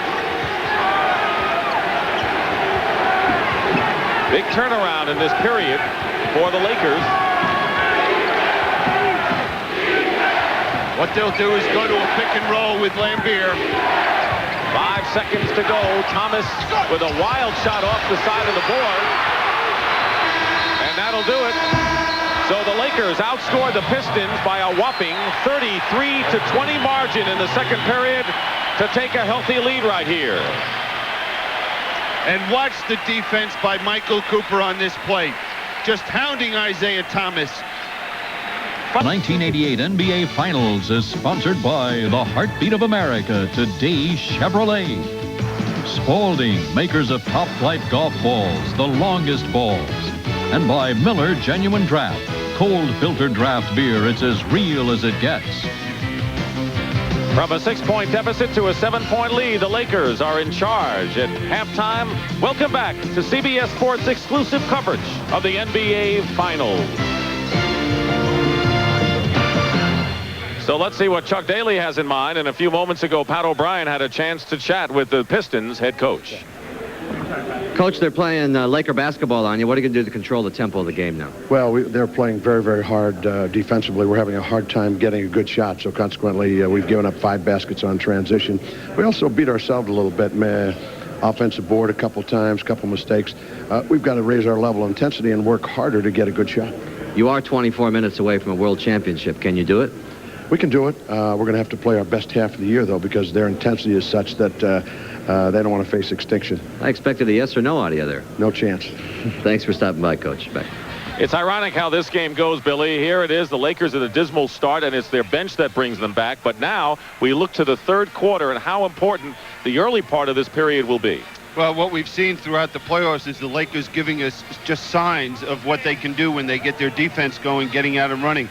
Big turnaround in this period for the Lakers. What they'll do is go to a pick and roll with Laimbeer. 5 seconds to go. Thomas with a wild shot off the side of the board. And that'll do it. So the Lakers outscored the Pistons by a whopping 33-20 margin in the second period to take a healthy lead right here. And watch the defense by Michael Cooper on this play. Just hounding Isiah Thomas. The 1988 NBA Finals is sponsored by the Heartbeat of America, today Chevrolet. Spalding, makers of top-flight golf balls, the longest balls. And by Miller Genuine Draft, cold filtered draft beer. It's as real as it gets. From a 6-point deficit to a 7-point lead, the Lakers are in charge at halftime. Welcome back to CBS Sports exclusive coverage of the NBA Finals. So let's see what Chuck Daly has in mind. And a few moments ago, Pat O'Brien had a chance to chat with the Pistons head coach. Coach, they're playing Laker basketball on you. What are you going to do to control the tempo of the game now? Well, they're playing very, very hard defensively. We're having a hard time getting a good shot, so consequently, we've given up 5 baskets on transition. We also beat ourselves a little bit. Offensive board a couple times, couple mistakes. We've got to raise our level of intensity and work harder to get a good shot. You are 24 minutes away from a world championship. Can you do it? We can do it. We're going to have to play our best half of the year, though, because their intensity is such that they don't want to face extinction. I expected a yes or no out of you there. No chance. Thanks for stopping by, Coach. Back. It's ironic how this game goes, Billy. Here it is, the Lakers at a dismal start, and it's their bench that brings them back. But now we look to the third quarter and how important the early part of this period will be. Well, what we've seen throughout the playoffs is the Lakers giving us just signs of what they can do when they get their defense going, getting out and running.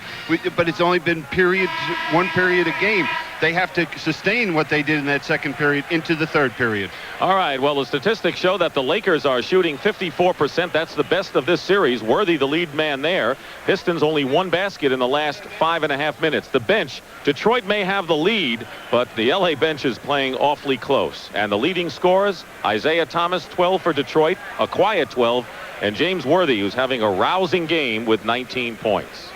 But it's only been one period a game. They have to sustain what they did in that second period into the third period. All right, well, the statistics show that the Lakers are shooting 54%. That's the best of this series. Worthy, the lead man there. Pistons only 1 basket in the last 5.5 minutes. The bench, Detroit may have the lead, but the LA bench is playing awfully close. And the leading scorers, Isiah Thomas, 12 for Detroit, a quiet 12, and James Worthy, who's having a rousing game with 19 points.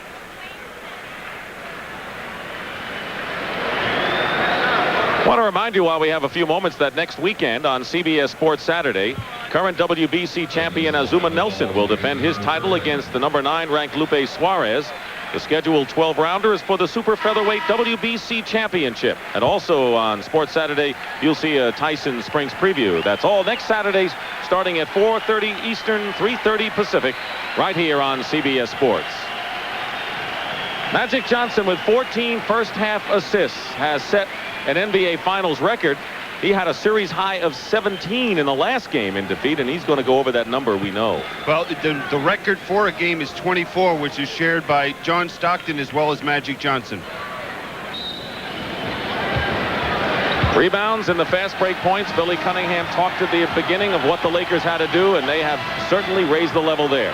I want to remind you while we have a few moments that next weekend on CBS Sports Saturday, current WBC champion Azuma Nelson will defend his title against the number 9 ranked Lupe Suarez. The scheduled 12-rounder is for the super featherweight WBC championship. And also on Sports Saturday, you'll see a Tyson Springs preview. That's all next Saturday starting at 4:30 Eastern, 3:30 Pacific, right here on CBS Sports. Magic Johnson with 14 first-half assists has set an NBA Finals record. He had a series high of 17 in the last game in defeat, and he's going to go over that number, we know. Well, the record for a game is 24, which is shared by John Stockton as well as Magic Johnson. Rebounds and the fast break points. Billy Cunningham talked at the beginning of what the Lakers had to do, and they have certainly raised the level there.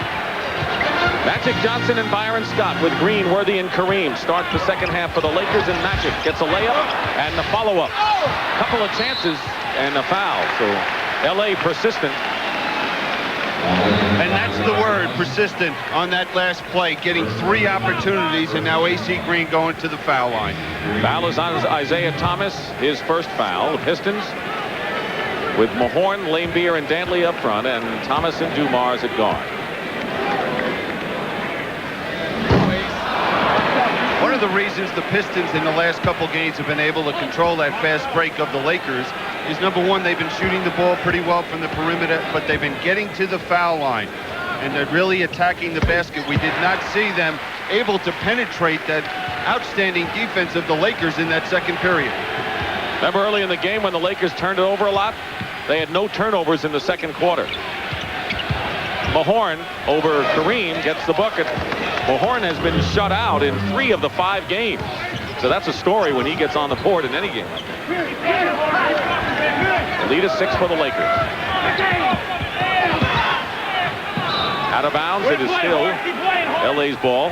Magic Johnson and Byron Scott with Green, Worthy, and Kareem start the second half for the Lakers, and Magic gets a layup and the follow-up. Couple of chances and a foul, so L.A. persistent. And that's the word, persistent, on that last play, getting 3 opportunities, and now A.C. Green going to the foul line. Foul is on Isiah Thomas, his first foul. The Pistons with Mahorn, Laimbeer, and Dantley up front, and Thomas and Dumars at guard. One of the reasons the Pistons in the last couple games have been able to control that fast break of the Lakers is, number one, they've been shooting the ball pretty well from the perimeter, but they've been getting to the foul line, and they're really attacking the basket. We did not see them able to penetrate that outstanding defense of the Lakers in that second period. Remember early in the game when the Lakers turned it over a lot? They had no turnovers in the second quarter. Mahorn over Kareem gets the bucket. Mahorn has been shut out in 3 of the 5 games. So that's a story when he gets on the court in any game. The lead is 6 for the Lakers. Out of bounds, it is still LA's ball.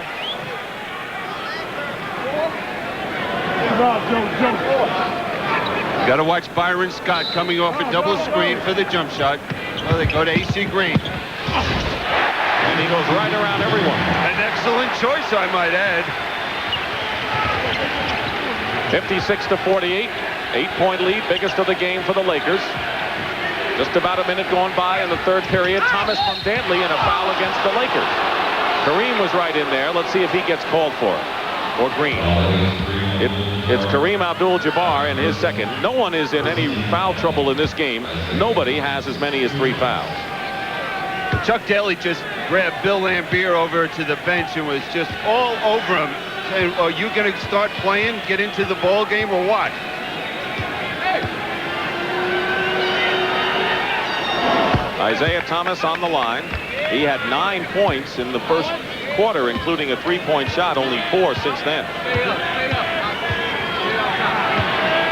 Got to watch Byron Scott coming off a double screen for the jump shot. Well, they go to A.C. Green. And he goes right around everyone. An excellent choice, I might add. 56-48, 8-point lead, biggest of the game for the Lakers. Just about a minute going by in the third period. Thomas from Dantley and a foul against the Lakers. Kareem was right in there. Let's see if he gets called for it. Or Green. It's Kareem Abdul Jabbar in his second. No one is in any foul trouble in this game. Nobody has as many as 3 fouls. Chuck Daly just grabbed Bill Laimbeer over to the bench and was just all over him, saying, are you going to start playing, get into the ball game, or what? Isiah Thomas on the line. He had 9 points in the first quarter, including a 3-point shot, only 4 since then.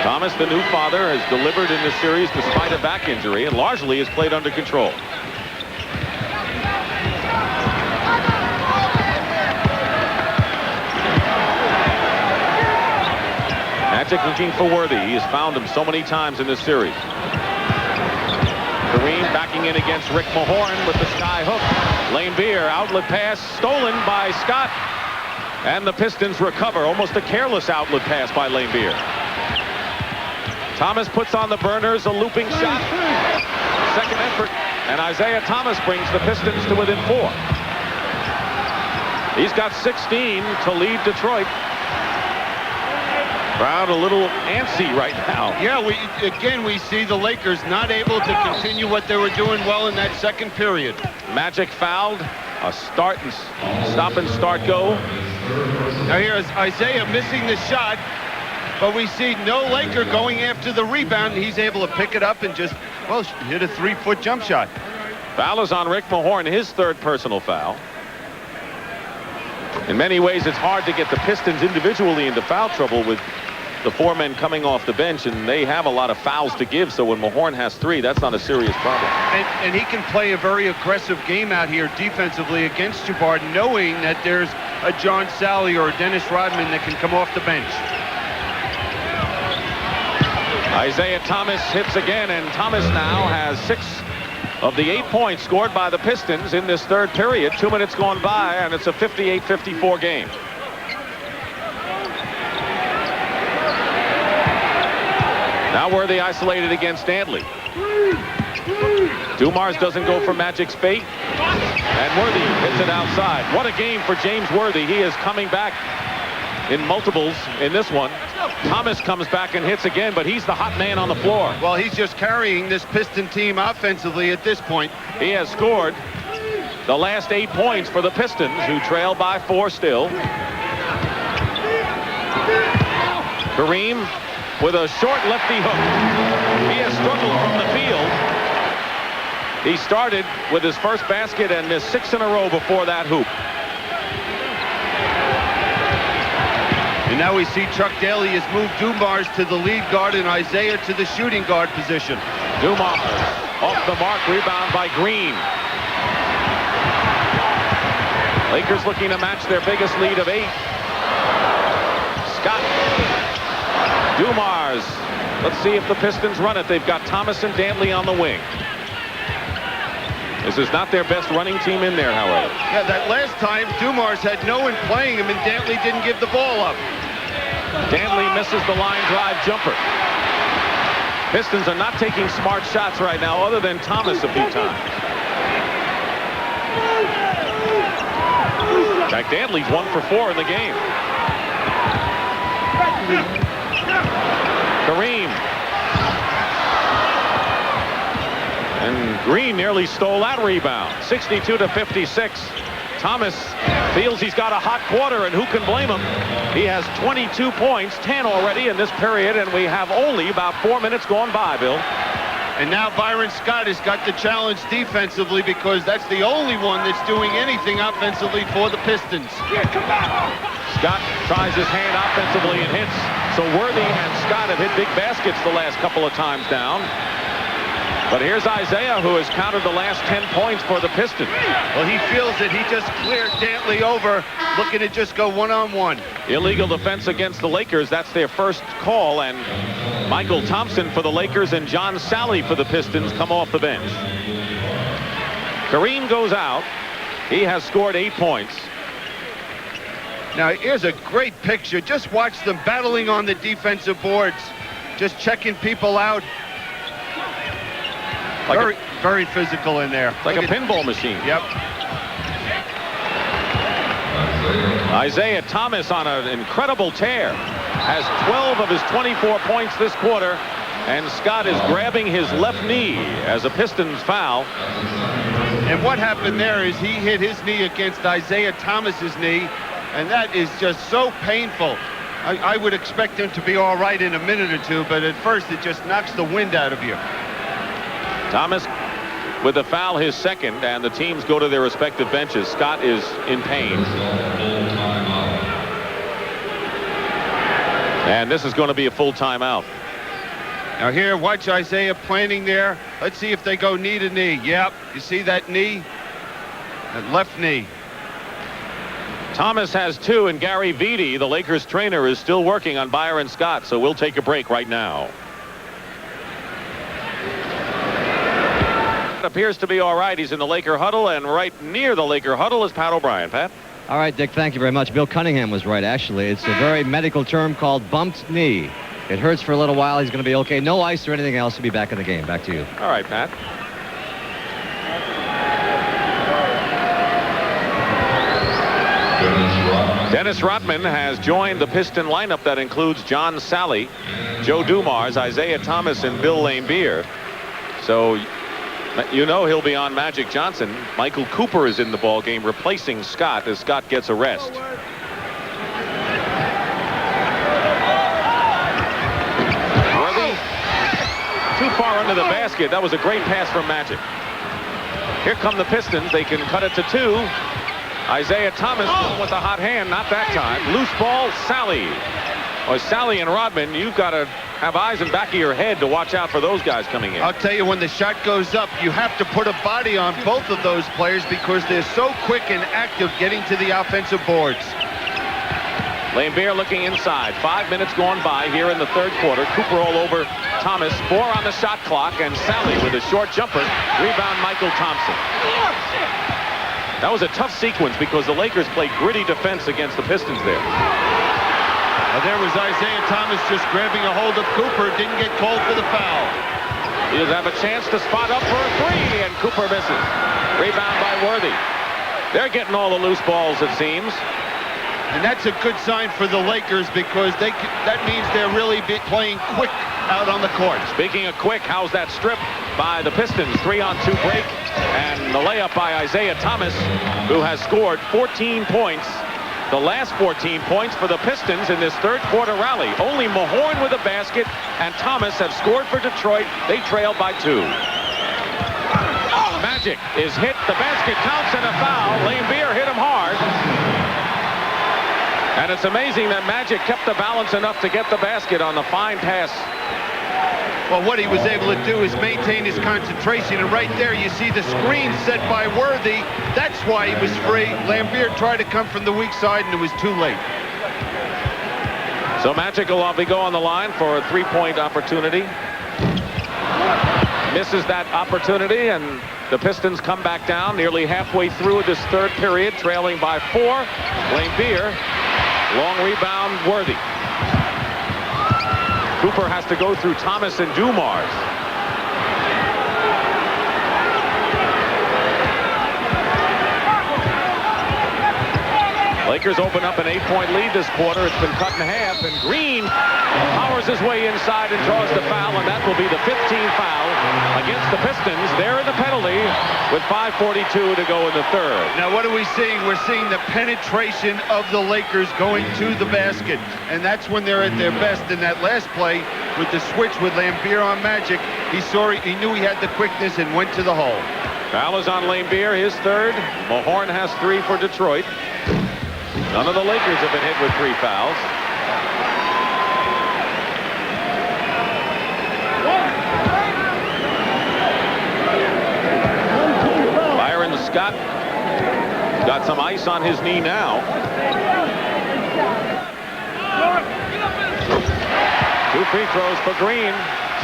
Thomas, the new father, has delivered in this series despite a back injury and largely has played under control. Magic looking for Worthy. He has found him so many times in this series. Kareem backing in against Rick Mahorn with the sky hook. Laimbeer, outlet pass stolen by Scott. And the Pistons recover. Almost a careless outlet pass by Laimbeer. Thomas puts on the burners, a looping shot. Second effort. And Isiah Thomas brings the Pistons to within 4. He's got 16 to lead Detroit. Crowd a little antsy right now. Yeah, we see the Lakers not able to continue what they were doing well in that second period. Magic fouled. A stop and start go. Now here's Isiah missing the shot, but we see no Laker going after the rebound. He's able to pick it up and just, well, hit a 3-foot jump shot. Foul is on Rick Mahorn, his 3rd personal foul. In many ways, it's hard to get the Pistons individually into foul trouble with the 4 men coming off the bench, and they have a lot of fouls to give, so when Mahorn has 3, that's not a serious problem. And he can play a very aggressive game out here defensively against Jabbar, knowing that there's a John Sally or a Dennis Rodman that can come off the bench. Isiah Thomas hits again, and Thomas now has 6 of the 8 points scored by the Pistons in this third period. 2 minutes gone by, and it's a 58-54 game. Now Worthy isolated against Dantley. Dumars doesn't go for Magic's bait. And Worthy hits it outside. What a game for James Worthy. He is coming back in multiples in this one. Thomas comes back and hits again, but he's the hot man on the floor. Well, he's just carrying this Piston team offensively at this point. He has scored the last 8 points for the Pistons, who trail by 4 still. Kareem with a short lefty hook. He has struggled from the field. He started with his first basket and missed 6 in a row before that hoop. And now we see Chuck Daly has moved Dumars to the lead guard and Isiah to the shooting guard position. Dumars off the mark, rebound by Green. Lakers looking to match their biggest lead of 8. Scott. Dumars. Let's see if the Pistons run it. They've got Thomas and Dantley on the wing. This is not their best running team in there, however. Yeah, that last time, Dumars had no one playing him, and Dantley didn't give the ball up. Dantley misses the line drive jumper. Pistons are not taking smart shots right now, other than Thomas a few times. In fact, Dantley's 1 for 4 in the game. Kareem. And Green nearly stole that rebound. 62-56. Thomas feels he's got a hot quarter, and who can blame him? He has 22 points, 10 already in this period, and we have only about 4 minutes gone by, Bill. And now Byron Scott has got the challenge defensively, because that's the only one that's doing anything offensively for the Pistons. Scott tries his hand offensively and hits. So Worthy and Scott have hit big baskets the last couple of times down. But here's Isiah, who has counted the last 10 points for the Pistons. Well, he feels that he just cleared Dantley over, looking to just go one-on-one. Illegal defense against the Lakers. That's their first call. And Michael Thompson for the Lakers and John Sally for the Pistons come off the bench. Kareem goes out. He has scored 8 points. Now, here's a great picture. Just watch them battling on the defensive boards, just checking people out. Like very physical in there. Like a pinball machine. Yep. Isiah Thomas on an incredible tear. Has 12 of his 24 points this quarter. And Scott is grabbing his left knee as a Pistons foul. And what happened there is he hit his knee against Isiah Thomas's knee. And that is just so painful. I would expect him to be all right in a minute or two, but at first it just knocks the wind out of you. Thomas with the foul, his second, and the teams go to their respective benches. Scott is in pain. And this is going to be a full timeout. Now here, watch Isiah planning there. Let's see if they go knee to knee. Yep, you see that knee? That left knee. Thomas has 2, and Gary Vitti, the Lakers trainer, is still working on Byron Scott, so we'll take a break right now. It appears to be all right. He's in the Laker huddle, and right near the Laker huddle is Pat O'Brien. Pat? All right, Dick, thank you very much. Bill Cunningham was right, actually. It's a very medical term called bumped knee. It hurts for a little while. He's going to be okay. No ice or anything else. He'll be back in the game. Back to you. All right, Pat. Dennis Rodman has joined the Piston lineup that includes John Sally, Joe Dumars, Isiah Thomas, and Bill Laimbeer. So you know he'll be on Magic Johnson. Michael Cooper is in the ball game replacing Scott as Scott gets a rest. Worthy too far under the basket. That was a great pass from Magic. Here come the Pistons. They can cut it to 2. Isiah Thomas with a hot hand, not that time. Loose ball, Sally. Or Sally and Rodman, you've got to have eyes in the back of your head to watch out for those guys coming in. I'll tell you, when the shot goes up, you have to put a body on both of those players because they're so quick and active getting to the offensive boards. Laimbeer looking inside. 5 minutes gone by here in the third quarter. Cooper all over Thomas. 4 on the shot clock, and Sally with a short jumper. Rebound, Michael Thompson. That was a tough sequence because the Lakers played gritty defense against the Pistons there. Well, there was Isiah Thomas just grabbing a hold of Cooper. Didn't get called for the foul. He'll have a chance to spot up for a 3, and Cooper misses. Rebound by Worthy. They're getting all the loose balls, it seems. And that's a good sign for the Lakers because that means they're really playing quick out on the court. Speaking of quick, how's that strip by the Pistons? 3-on-2 break, and the layup by Isiah Thomas, who has scored 14 points the last 14 points for the Pistons in this third quarter rally. Only Mahorn with a basket and Thomas have scored for Detroit. They trail by 2. Magic is hit. The basket counts and a foul. Laimbeer hit him hard. And it's amazing that Magic kept the balance enough to get the basket on the fine pass. Well, what he was able to do is maintain his concentration, and right there you see the screen set by Worthy. That's why he was free. Laimbeer tried to come from the weak side, and it was too late. So Magic will be going on the line for a 3-point opportunity. Misses that opportunity, and the Pistons come back down nearly halfway through this third period, trailing by 4. Laimbeer, long rebound, Worthy. Cooper has to go through Thomas and Dumars. Lakers open up an 8-point lead this quarter. It's been cut in half, and Green powers his way inside and draws the foul, and that will be the 15th foul against the Pistons. They're in the penalty with 5:42 to go in the third. Now, what are we seeing? We're seeing the penetration of the Lakers going to the basket, and that's when they're at their best. In that last play with the switch with Laimbeer on Magic, he knew he had the quickness and went to the hole. Foul is on Laimbeer, his third. Mahorn has 3 for Detroit. None of the Lakers have been hit with 3 fouls. Byron Scott got some ice on his knee now. 2 free throws for Green.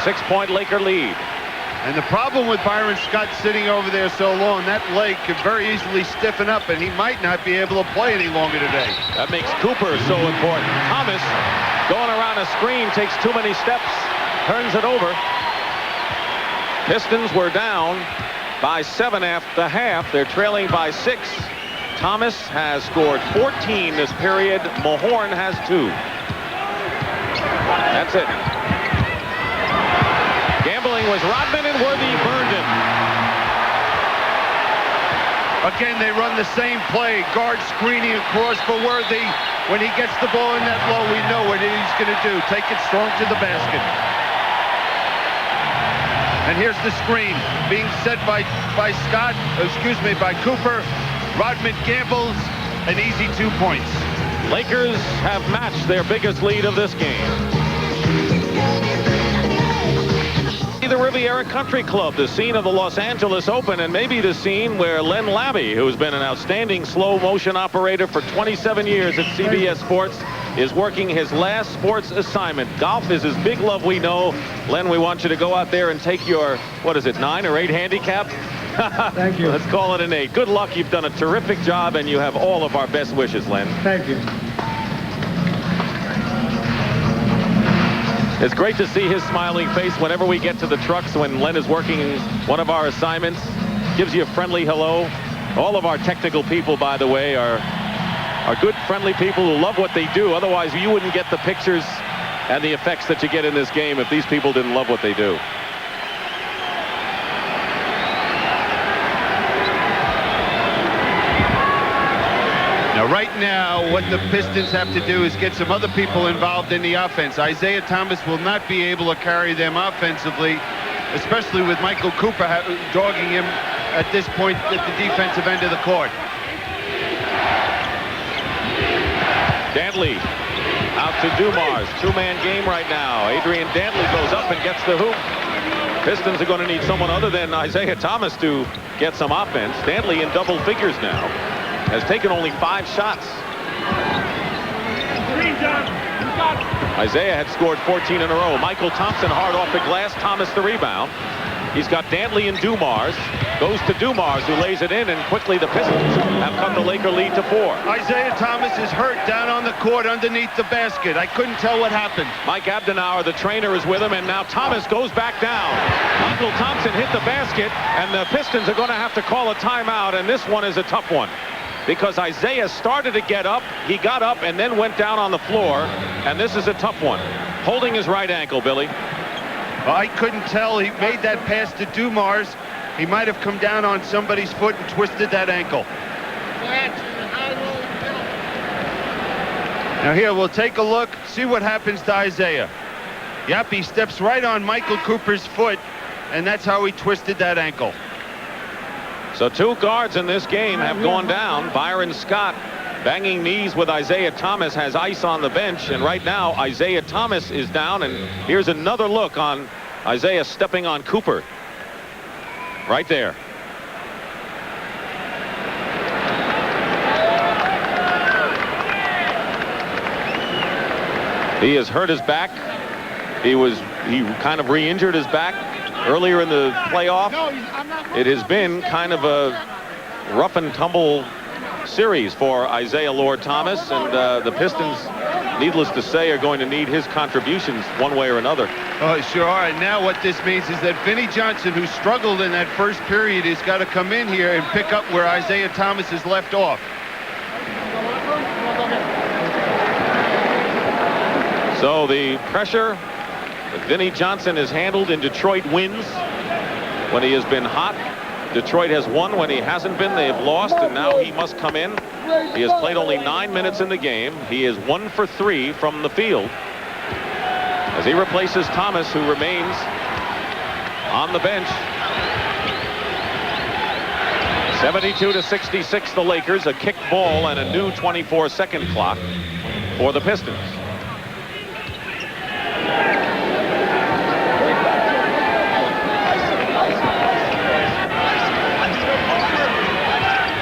6-point Laker lead. And the problem with Byron Scott sitting over there so long, that leg could very easily stiffen up, and he might not be able to play any longer today. That makes Cooper so important. Thomas going around a screen, takes too many steps, turns it over. Pistons were down by 7 after half. They're trailing by 6. Thomas has scored 14 this period. Mahorn has 2. That's it. Gambling was Rodman, and Worthy burned him. Again, they run the same play. Guard screening across for Worthy. When he gets the ball in that low, we know what he's going to do. Take it strong to the basket. And here's the screen being set by Cooper. Rodman gambles, an easy 2 points. Lakers have matched their biggest lead of this game. The Riviera Country Club, the scene of the Los Angeles Open, and maybe the scene where Len Labby, who's been an outstanding slow motion operator for 27 years at CBS Sports, is working his last sports assignment. Golf is his big love, we know. Len, we want you to go out there and take your, 9 or 8 handicap? Thank you. Let's call it an 8. Good luck. You've done a terrific job, and you have all of our best wishes, Len. Thank you. It's great to see his smiling face whenever we get to the trucks when Len is working one of our assignments. Gives you a friendly hello. All of our technical people, by the way, are good, friendly people who love what they do. Otherwise, you wouldn't get the pictures and the effects that you get in this game if these people didn't love what they do. Now, right now, what the Pistons have to do is get some other people involved in the offense. Isiah Thomas will not be able to carry them offensively, especially with Michael Cooper dogging him at this point at the defensive end of the court. Dantley out to Dumars. 2-man game right now. Adrian Dantley goes up and gets the hoop. Pistons are going to need someone other than Isiah Thomas to get some offense. Dantley in double figures now. Has taken only 5 shots. Isiah had scored 14 in a row. Michael Thompson hard off the glass. Thomas the rebound. He's got Dantley and Dumars. Goes to Dumars, who lays it in, and quickly the Pistons have cut the Laker lead to 4. Isiah Thomas is hurt down on the court underneath the basket. I couldn't tell what happened. Mike Abdenauer, the trainer, is with him, and now Thomas goes back down. Michael Thompson hit the basket, and the Pistons are going to have to call a timeout, and this one is a tough one. Because Isiah started to get up, he got up and then went down on the floor, and this is a tough one. Holding his right ankle, Billy. Well, I couldn't tell. He made that pass to Dumars. He might have come down on somebody's foot and twisted that ankle. Now here, we'll take a look, see what happens to Isiah. Yep, he steps right on Michael Cooper's foot, and that's how he twisted that ankle. So 2 guards in this game have gone down. Byron Scott banging knees with Isiah Thomas, has ice on the bench, and right now Isiah Thomas is down, and here's another look on Isiah stepping on Cooper. Right there. He has hurt his back. He kind of re-injured his back earlier in the playoff. It has been kind of a rough and tumble series for Isiah Lord Thomas, and the Pistons, needless to say, are going to need his contributions one way or another. Oh, sure are. And now what this means is that Vinnie Johnson, who struggled in that first period, has got to come in here and pick up where Isiah Thomas has left off. So the pressure that Vinnie Johnson has handled in Detroit wins when he has been hot. Detroit has won when he hasn't been. They have lost, and now he must come in. He has played only 9 minutes in the game. He is 1 for 3 from the field as he replaces Thomas, who remains on the bench. 72-66 the Lakers, a kick ball and a new 24-second clock for the Pistons.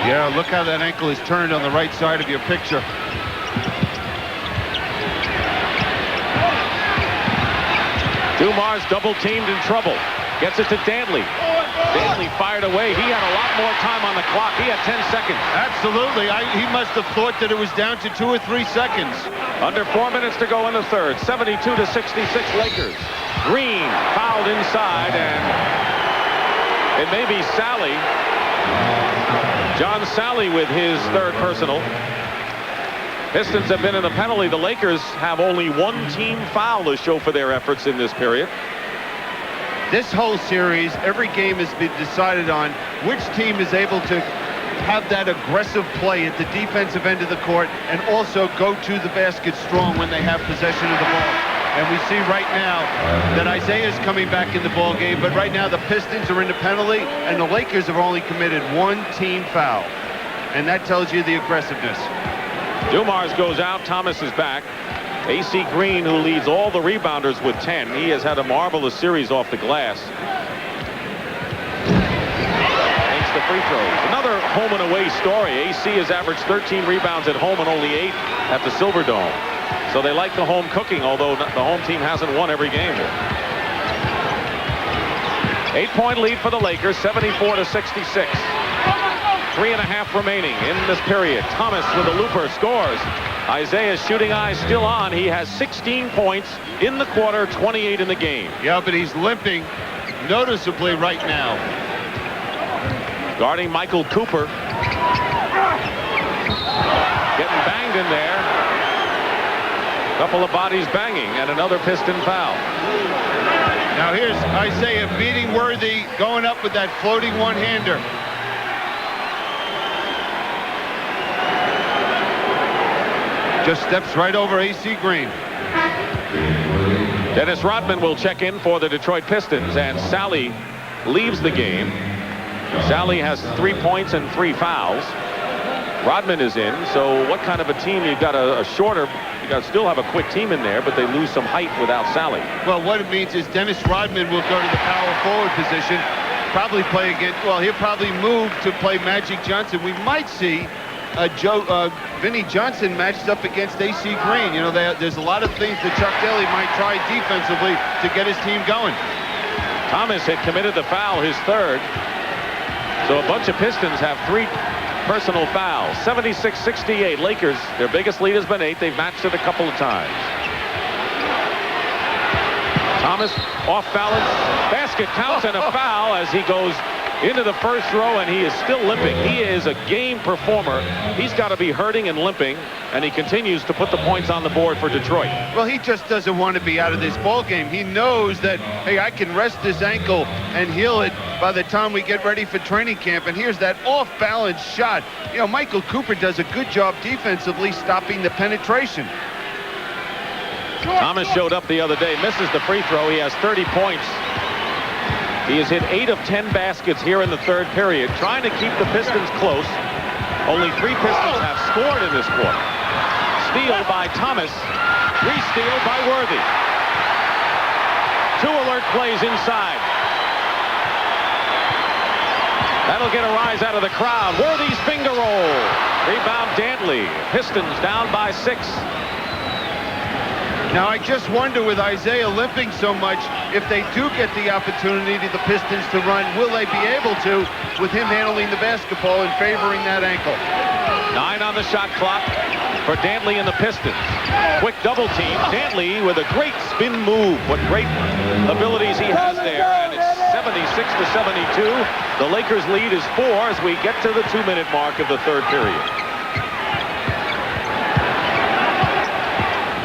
Yeah, look how that ankle is turned on the right side of your picture. Dumars double teamed in trouble. Gets it to Dantley. Dantley fired away. He had a lot more time on the clock. He had 10 seconds. Absolutely. He must have thought that it was down to 2 or 3 seconds. Under 4 minutes to go in the third. 72-66 Lakers. Green fouled inside, and it may be Sally. John Sally with his third personal. Pistons have been in the penalty. The Lakers have only 1 team foul to show for their efforts in this period. This whole series, every game has been decided on which team is able to have that aggressive play at the defensive end of the court and also go to the basket strong when they have possession of the ball. And we see right now that Isiah is coming back in the ball game, but right now the Pistons are in the penalty, and the Lakers have only committed 1 team foul. And that tells you the aggressiveness. Dumars goes out. Thomas is back. AC Green, who leads all the rebounders with 10. He has had a marvelous series off the glass. Makes the free throws. Another home and away story. AC has averaged 13 rebounds at home and only 8 at the Silverdome. So they like the home cooking, although the home team hasn't won every game here. 8-point lead for the Lakers, 74-66. 3.5 remaining in this period. Thomas with a looper scores. Isiah's shooting eye still on. He has 16 points in the quarter, 28 in the game. Yeah, but he's limping noticeably right now. Guarding Michael Cooper. Getting banged in there. Couple of bodies banging, and another Piston foul. Now here's Isiah beating Worthy, going up with that floating one-hander. Just steps right over AC Green. Dennis Rodman will check in for the Detroit Pistons, and Sally leaves the game. Sally has 3 points and 3 fouls. Rodman is in, so what kind of a team? You've got a shorter, you got to still have a quick team in there, but they lose some height without Sally. Well, what it means is Dennis Rodman will go to the power forward position, probably play against, well, he'll probably move to play Magic Johnson. We might see Vinnie Johnson matched up against AC Green. You know, there's a lot of things that Chuck Daly might try defensively to get his team going. Thomas had committed the foul, his third. So a bunch of Pistons have 3 personal fouls. 76-68 Lakers. Their biggest lead has been 8. They've matched it a couple of times. Thomas off balance. Basket counts and a foul as he goes into the first row, and he is still limping. He is a game performer. He's got to be hurting and limping, and he continues to put the points on the board for Detroit. Well, he just doesn't want to be out of this ball game. He knows that, hey, I can rest this ankle and heal it by the time we get ready for training camp. And here's that off-balance shot. You know, Michael Cooper does a good job defensively stopping the penetration. Thomas showed up the other day, misses the free throw. He has 30 points. He has hit 8 of 10 baskets here in the third period, trying to keep the Pistons close. Only 3 Pistons have scored in this quarter. Steal by Thomas. Re-steal by Worthy. 2 alert plays inside. That'll get a rise out of the crowd. Worthy's finger roll. Rebound Dantley. Pistons down by 6. Now, I just wonder, with Isiah limping so much, if they do get the opportunity, the Pistons, to run, will they be able to, with him handling the basketball and favoring that ankle? 9 on the shot clock for Dantley and the Pistons. Quick double team. Dantley with a great spin move. What great abilities he has there. And it's 76-72. The Lakers lead is 4 as we get to the 2-minute mark of the third period.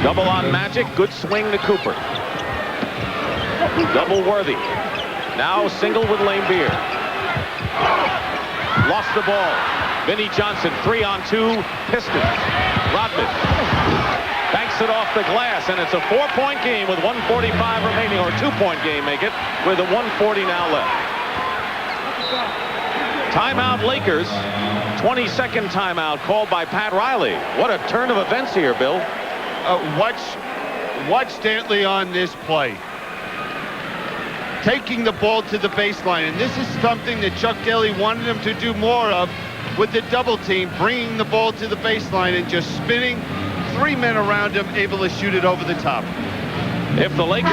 Double on Magic. Good swing to Cooper. Double Worthy. Now single with Laimbeer. Lost the ball. Vinnie Johnson, 3-on-2. Pistons. Rodman banks it off the glass, and it's a 4-point game with 1:45 remaining, or a 2-point game, make it, with a 1:40 now left. Timeout Lakers. 22nd timeout called by Pat Riley. What a turn of events here, Bill. Watch Dantley on this play. Taking the ball to the baseline, and this is something that Chuck Daly wanted him to do more of with the double team, bringing the ball to the baseline and just spinning. 3 men around him, able to shoot it over the top. If the Lakers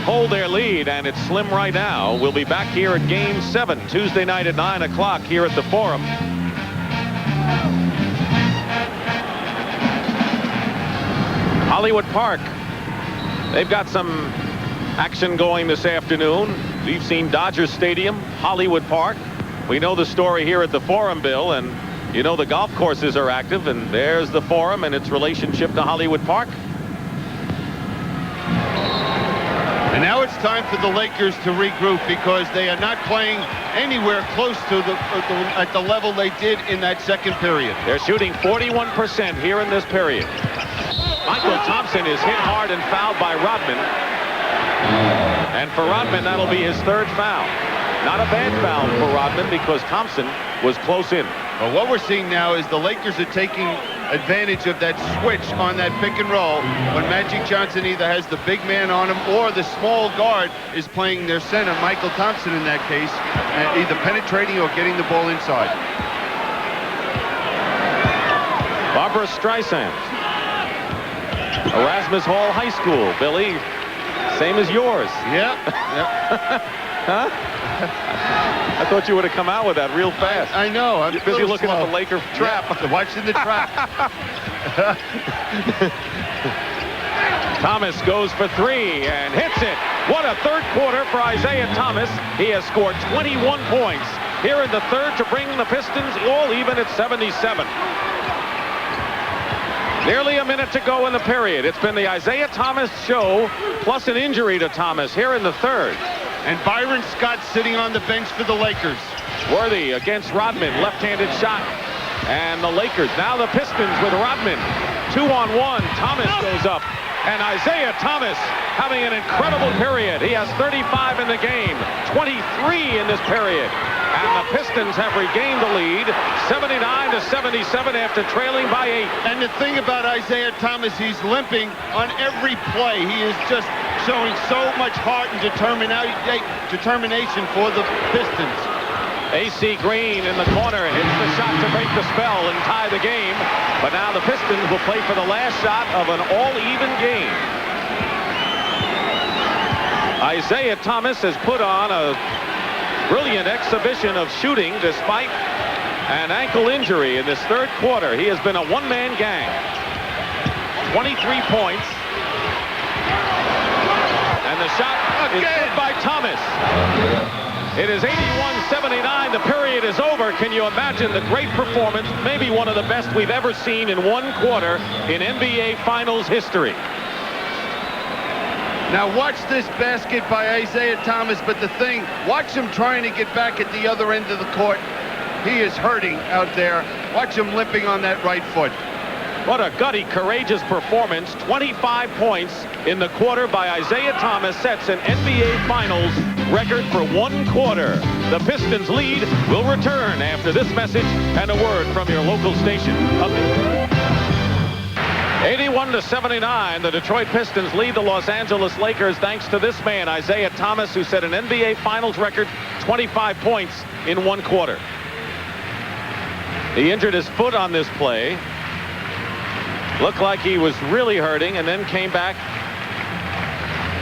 hold their lead, and it's slim right now, we'll be back here at Game 7, Tuesday night at 9 o'clock here at the Forum. Hollywood Park. They've got some action going this afternoon. We've seen Dodger Stadium, Hollywood Park. We know the story here at the Forum, Bill, and you know the golf courses are active, and there's the Forum and its relationship to Hollywood Park. And now it's time for the Lakers to regroup, because they are not playing anywhere close to at the level they did in that second period. They're shooting 41% here in this period. Michael Thompson is hit hard and fouled by Rodman. And for Rodman, that'll be his 3rd foul. Not a bad foul for Rodman, because Thompson was close in. Well, what we're seeing now is the Lakers are taking advantage of that switch on that pick and roll when Magic Johnson either has the big man on him or the small guard is playing their center, Michael Thompson in that case, either penetrating or getting the ball inside. Barbra Streisand. Erasmus Hall High School, Billy. Same as yours. Yeah. Huh? I thought you would have come out with that real fast. I know. I'm busy looking at the Laker trap. Yeah, watching the trap. Thomas goes for 3 and hits it. What a third quarter for Isiah Thomas. He has scored 21 points here in the third to bring the Pistons all even at 77. Nearly a minute to go in the period. It's been the Isiah Thomas show, plus an injury to Thomas here in the third. And Byron Scott sitting on the bench for the Lakers. Worthy against Rodman, left-handed shot. And the Lakers, now the Pistons with Rodman. 2-on-1, Thomas goes up. And Isiah Thomas having an incredible period. He has 35 in the game, 23 in this period. And the Pistons have regained the lead, 79-77 after trailing by 8. And the thing about Isiah Thomas, he's limping on every play. He is just showing so much heart and determination for the Pistons. A.C. Green in the corner hits the shot to break the spell and tie the game. But now the Pistons will play for the last shot of an all-even game. Isiah Thomas has put on a brilliant exhibition of shooting despite an ankle injury in this third quarter. He has been a one-man gang. 23 points. And the shot is good by Thomas. It is 81-79. The period is over. Can you imagine the great performance, maybe one of the best we've ever seen in one quarter in NBA Finals history? Now watch this basket by Isiah Thomas, but the thing, watch him trying to get back at the other end of the court. He is hurting out there. Watch him limping on that right foot. What a gutty, courageous performance. 25 points in the quarter by Isiah Thomas sets an NBA Finals record for one quarter. The Pistons lead will return after this message and a word from your local station. 81-79, the Detroit Pistons lead the Los Angeles Lakers thanks to this man, Isiah Thomas, who set an NBA Finals record, 25 points in one quarter. He injured his foot on this play. Looked like he was really hurting and then came back.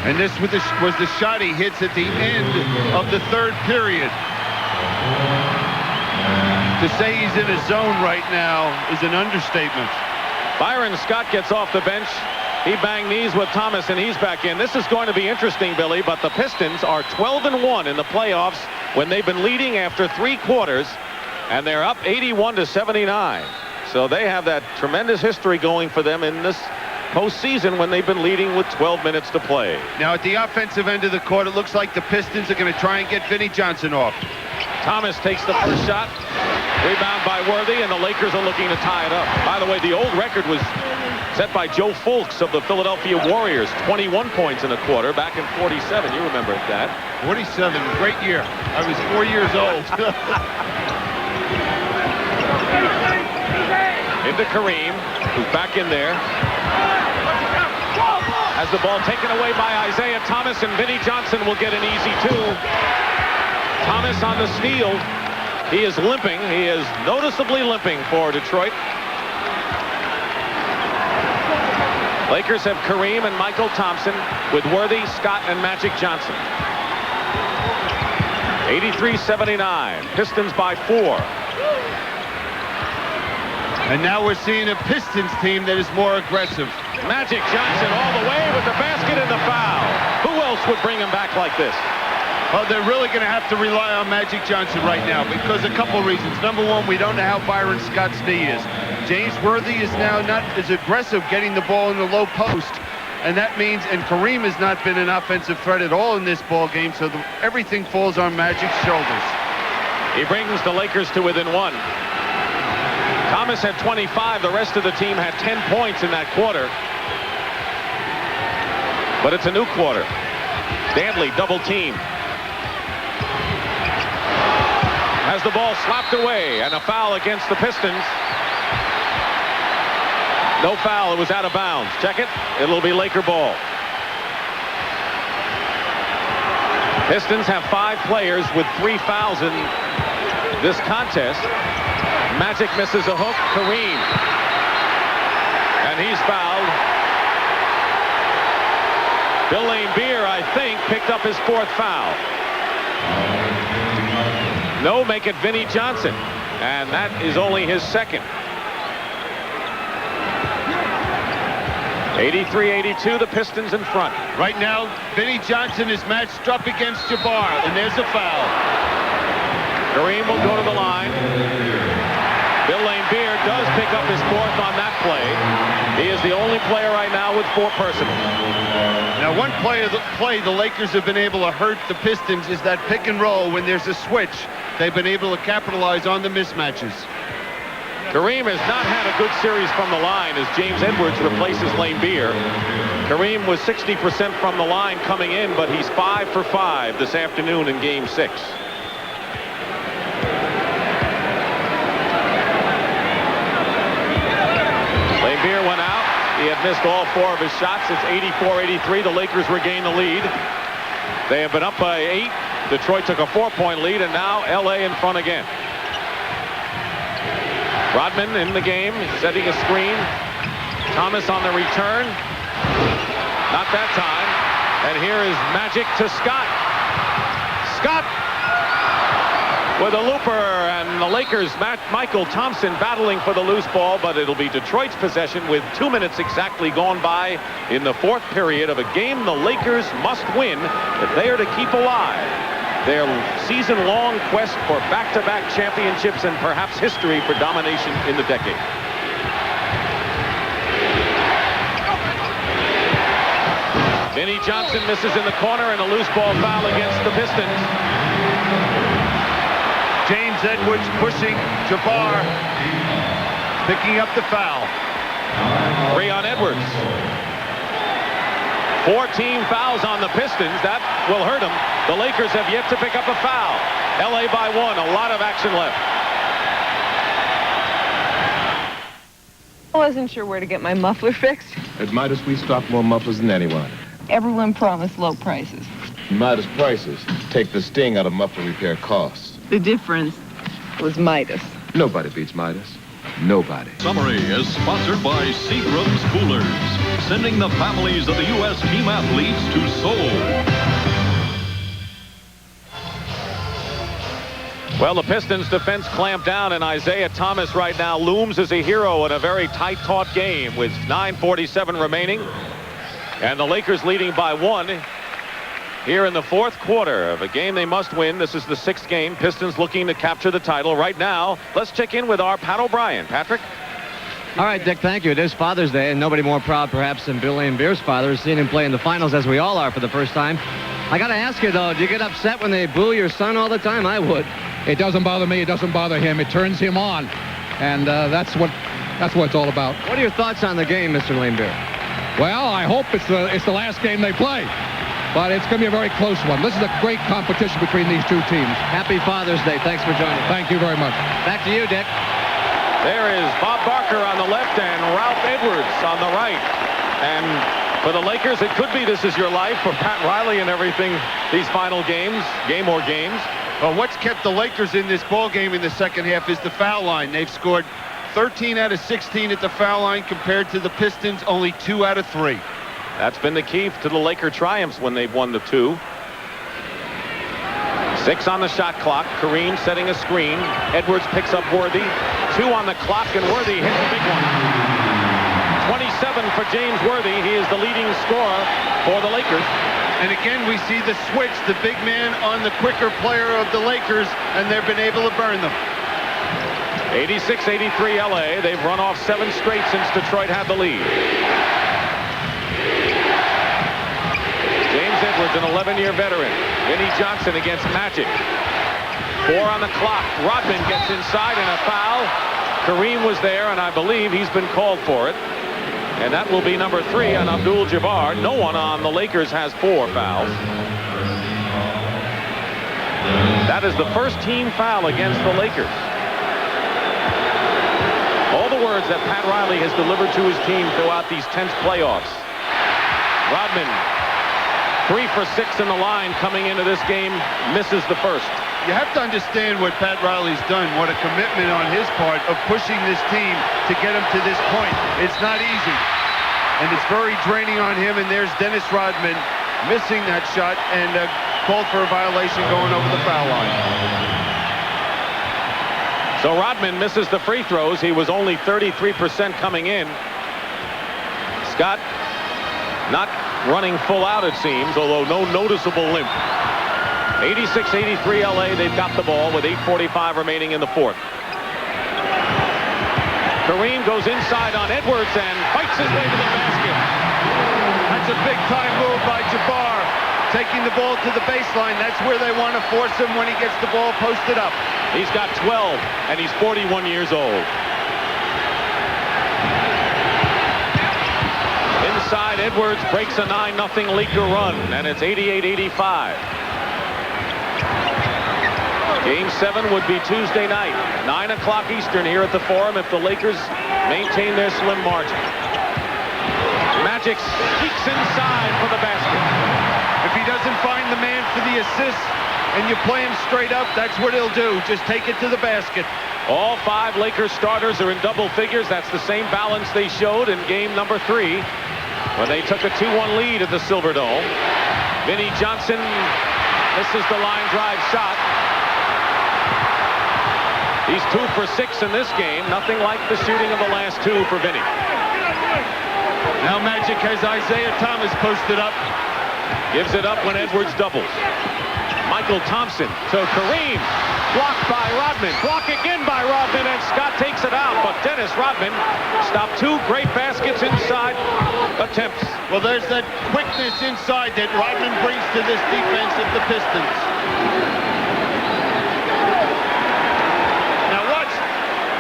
And this was the shot he hits at the end of the third period. To say he's in a zone right now is an understatement. Byron Scott gets off the bench. He banged knees with Thomas, and he's back in. This is going to be interesting, Billy, but the Pistons are 12-1 in the playoffs when they've been leading after 3 quarters, and they're up 81-79. So they have that tremendous history going for them in this postseason when they've been leading with 12 minutes to play. Now at the offensive end of the court, it looks like the Pistons are going to try and get Vinnie Johnson off. Thomas takes the first shot. Rebound by Worthy, and the Lakers are looking to tie it up. By the way, the old record was set by Joe Fulks of the Philadelphia Warriors. 21 points in a quarter back in 47. You remember that. 47, great year. I was 4 years old. Into Kareem, who's back in there. Has the ball taken away by Isiah Thomas, and Vinnie Johnson will get an easy 2. Thomas on the steal. He is limping. He is noticeably limping for Detroit. Lakers have Kareem and Michael Thompson with Worthy, Scott, and Magic Johnson. 83-79. Pistons by 4. And now we're seeing a Pistons team that is more aggressive. Magic Johnson all the way with the basket and the foul. Who else would bring him back like this? Well, they're really going to have to rely on Magic Johnson right now because a couple reasons. Number one, we don't know how Byron Scott's knee is. James Worthy is now not as aggressive getting the ball in the low post. And that means, and Kareem has not been an offensive threat at all in this ball game, so everything falls on Magic's shoulders. He brings the Lakers to within 1. Thomas had 25. The rest of the team had 10 points in that quarter. But it's a new quarter. Dantley double team. Has the ball slapped away, and a foul against the Pistons. No foul. It was out of bounds. Check it. It'll be Laker ball. Pistons have 5 players with 3 fouls in this contest. Magic misses a hook. Kareem. And he's fouled. Bill Laimbeer, I think, picked up his 4th foul. No, make it Vinnie Johnson. And that is only his 2nd. 83-82, the Pistons in front. Right now, Vinnie Johnson is matched up against Jabbar, and there's a foul. Kareem will go to the line. Bill Laimbeer does pick up his 4th on that play. He is the only player right now with 4 personals. Now, one play the Lakers have been able to hurt the Pistons is that pick and roll. When there's a switch, they've been able to capitalize on the mismatches. Kareem has not had a good series from the line as James Edwards replaces Laimbeer. Kareem was 60% from the line coming in, but he's 5 for 5 this afternoon in Game 6. Laimbeer went out. He had missed all 4 of his shots. It's 84-83. The Lakers regain the lead. They have been up by 8. Detroit took a 4-point lead, and now L.A. in front again. Rodman in the game, setting a screen. Thomas on the return. Not that time. And here is Magic to Scott. Scott with a looper, and the Lakers, Michael Thompson battling for the loose ball, but it'll be Detroit's possession with 2 minutes exactly gone by in the 4th period of a game the Lakers must win if they are to keep alive their season-long quest for back-to-back championships and perhaps history for domination in the decade. Vinnie Johnson misses in the corner, and a loose ball foul against the Pistons. James Edwards pushing Jabbar, picking up the foul. 3 on Edwards. 14 fouls on the Pistons. That will hurt them. The Lakers have yet to pick up a foul. LA by 1. A lot of action left. I wasn't sure where to get my muffler fixed. At Midas, we stock more mufflers than anyone. Everyone promised low prices. Midas prices take the sting out of muffler repair costs. The difference was Midas. Nobody beats Midas. Nobody. Summary is sponsored by Seagram's Coolers, sending the families of the U.S. team athletes to Seoul. Well, the Pistons defense clamped down, and Isiah Thomas right now looms as a hero in a very tight-taut game with 9:47 remaining. And the Lakers leading by 1 here in the 4th quarter of a game they must win. This is the 6th game. Pistons looking to capture the title right now. Let's check in with our Pat O'Brien. Patrick? All right, Dick, thank you. It is Father's Day, and nobody more proud perhaps than Billy and Beer's father, seeing him play in the finals as we all are for the first time. I got to ask you, though, do you get upset when they boo your son all the time? I would. It doesn't bother me. It doesn't bother him. It turns him on, and that's what it's all about. What are your thoughts on the game, Mr. Lanebeer? Well, I hope it's the last game they play, but it's going to be a very close one. This is a great competition between these two teams. Happy Father's Day. Thanks for joining. Thank you very much. Back to you, Dick. There is Bob Barker on the left and Ralph Edwards on the right. And for the Lakers, it could be this is your life. For Pat Riley and everything, these final games, game or games. Well, what's kept the Lakers in this ball game in the second half is the foul line. They've scored 13 out of 16 at the foul line compared to the Pistons, only 2 out of 3. That's been the key to the Laker triumphs when they've won the 2. 6 on the shot clock. Kareem setting a screen. Edwards picks up Worthy. 2 on the clock, and Worthy hits a big one. 27 for James Worthy. He is the leading scorer for the Lakers. And again, we see the switch, the big man on the quicker player of the Lakers, and they've been able to burn them. 86-83 LA. They've run off 7 straight since Detroit had the lead. James Edwards, an 11-year veteran. Vinnie Johnson against Magic. 4 on the clock. Rodman gets inside and a foul. Kareem was there, and I believe he's been called for it. And that will be number 3 on Abdul Jabbar. No one on the Lakers has 4 fouls. That is the first team foul against the Lakers. All the words that Pat Riley has delivered to his team throughout these tense playoffs. Rodman, 3 for 6 in the line coming into this game, misses the first. You have to understand what Pat Riley's done, what a commitment on his part of pushing this team to get him to this point. It's not easy, and it's very draining on him, and there's Dennis Rodman missing that shot and called for a violation going over the foul line. So Rodman misses the free throws. He was only 33% coming in. Scott not running full out, it seems, although no noticeable limp. 86-83 LA. They've got the ball with 8:45 remaining in the 4th. Kareem goes inside on Edwards and fights his way to the basket. That's a big-time move by Jabbar, taking the ball to the baseline. That's where they want to force him when he gets the ball posted up. He's got 12, and he's 41 years old. Inside, Edwards breaks a 9-0 Laker run, and it's 88-85. Game 7 would be Tuesday night, 9 o'clock Eastern here at the Forum if the Lakers maintain their slim margin. Magic peeks inside for the basket. If he doesn't find the man for the assist and you play him straight up, that's what he'll do. Just take it to the basket. All 5 Lakers starters are in double figures. That's the same balance they showed in game number 3 when they took a 2-1 lead at the Silverdome. Vinnie Johnson misses the line drive shot. He's 2 for 6 in this game. Nothing like the shooting of the last 2 for Vinnie. Now Magic has Isiah Thomas posted up. Gives it up when Edwards doubles. Michael Thompson to Kareem. Blocked by Rodman. Block again by Rodman, and Scott takes it out. But Dennis Rodman stopped 2 great baskets inside attempts. Well, there's that quickness inside that Rodman brings to this defense of the Pistons. Now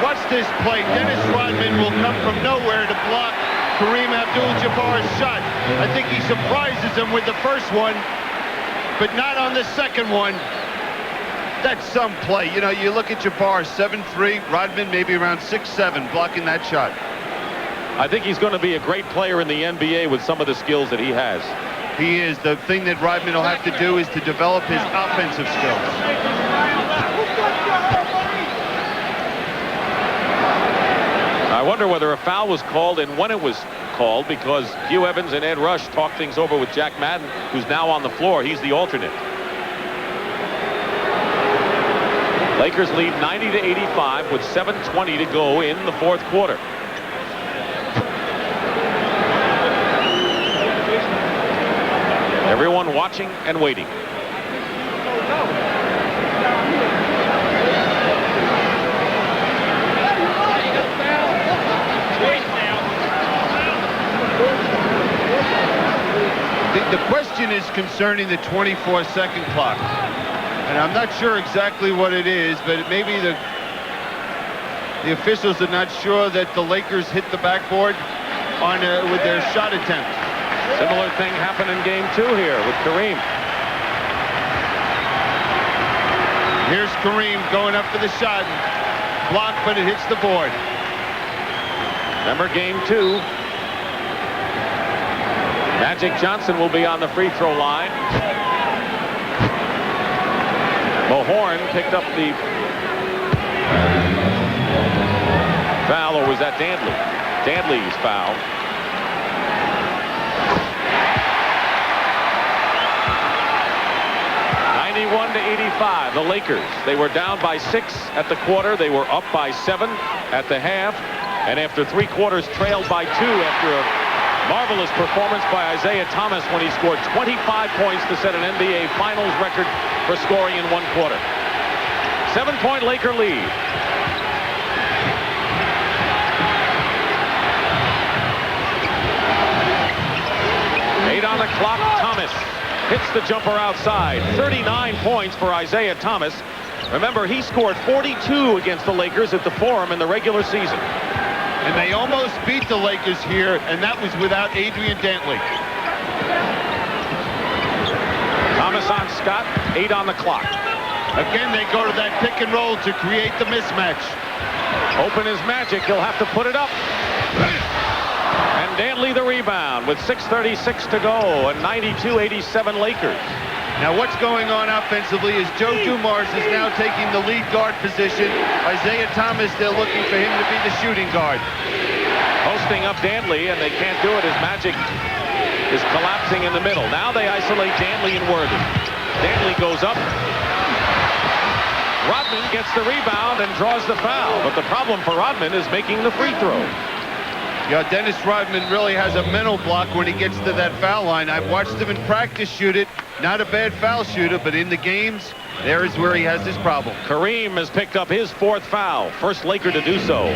watch this play. Dennis Rodman will come from nowhere to block Kareem Abdul Jabbar's shot. I think he surprises him with the first one, but not on the second one. That's some play. You know, you look at Jabbar, 7'3", Rodman maybe around 6'7", blocking that shot. I think he's going to be a great player in the NBA with some of the skills that he has. He is. The thing that Rodman will have to do is to develop his offensive skills. I wonder whether a foul was called and when it was called, because Hugh Evans and Ed Rush talked things over with Jack Madden, who's now on the floor. He's the alternate. Lakers lead 90-85 with 7:20 to go in the 4th quarter. Everyone watching and waiting. The question is concerning the 24-second clock. And I'm not sure exactly what it is, but maybe the officials are not sure that the Lakers hit the backboard on with their shot attempt. Similar thing happened in game 2 here with Kareem. Here's Kareem going up for the shot. Blocked, but it hits the board. Remember game 2. Magic Johnson will be on the free throw line. Mohorn picked up the foul, or was that Dantley? Dantley's foul. (91-85). The Lakers, they were down by 6 at the quarter. They were up by 7 at the half. And after 3 quarters, trailed by 2 after a marvelous performance by Isiah Thomas when he scored 25 points to set an NBA Finals record for scoring in 1 quarter. 7-point Laker lead. Eight on the clock. Thomas hits the jumper outside. 39 points for Isiah Thomas. Remember, he scored 42 against the Lakers at the Forum in the regular season. And they almost beat the Lakers here, and that was without Adrian Dantley. Thomas on Scott, 8 on the clock. Again, they go to that pick and roll to create the mismatch. Open is Magic. He'll have to put it up. And Dantley the rebound with 6:36 to go, and 92-87 Lakers. Now what's going on offensively is Joe Dumars is now taking the lead guard position. Isiah Thomas, they're looking for him to be the shooting guard. Posting up Dantley, and they can't do it as Magic is collapsing in the middle. Now they isolate Dantley and Worthy. Dantley goes up. Rodman gets the rebound and draws the foul. But the problem for Rodman is making the free throw. Yeah, Dennis Rodman really has a mental block when he gets to that foul line. I've watched him in practice shoot it. Not a bad foul shooter, but in the games, there is where he has his problem. Kareem has picked up his 4th foul. First Laker to do so.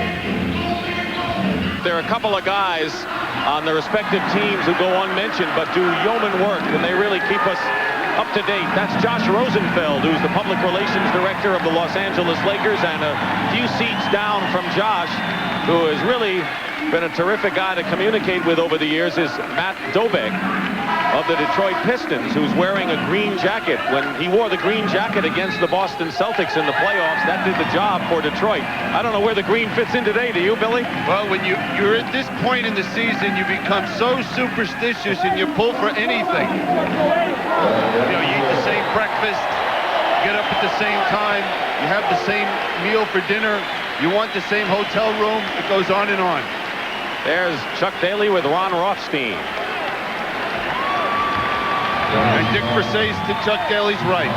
There are a couple of guys on the respective teams who go unmentioned, but do yeoman work, and they really keep us up to date. That's Josh Rosenfeld, who's the public relations director of the Los Angeles Lakers, and a few seats down from Josh, who has really been a terrific guy to communicate with over the years, is Matt Dobek of the Detroit Pistons, who's wearing a green jacket. When he wore the green jacket against the Boston Celtics in the playoffs, that did the job for Detroit. I don't know where the green fits in today. Do you, Billy? Well, when you're at this point in the season, you become so superstitious and you pull for anything. You know, you eat the same breakfast, get up at the same time, you have the same meal for dinner, you want the same hotel room. It goes on and on. There's Chuck Daly with Ron Rothstein. And Dick Versace to Chuck Daly's right.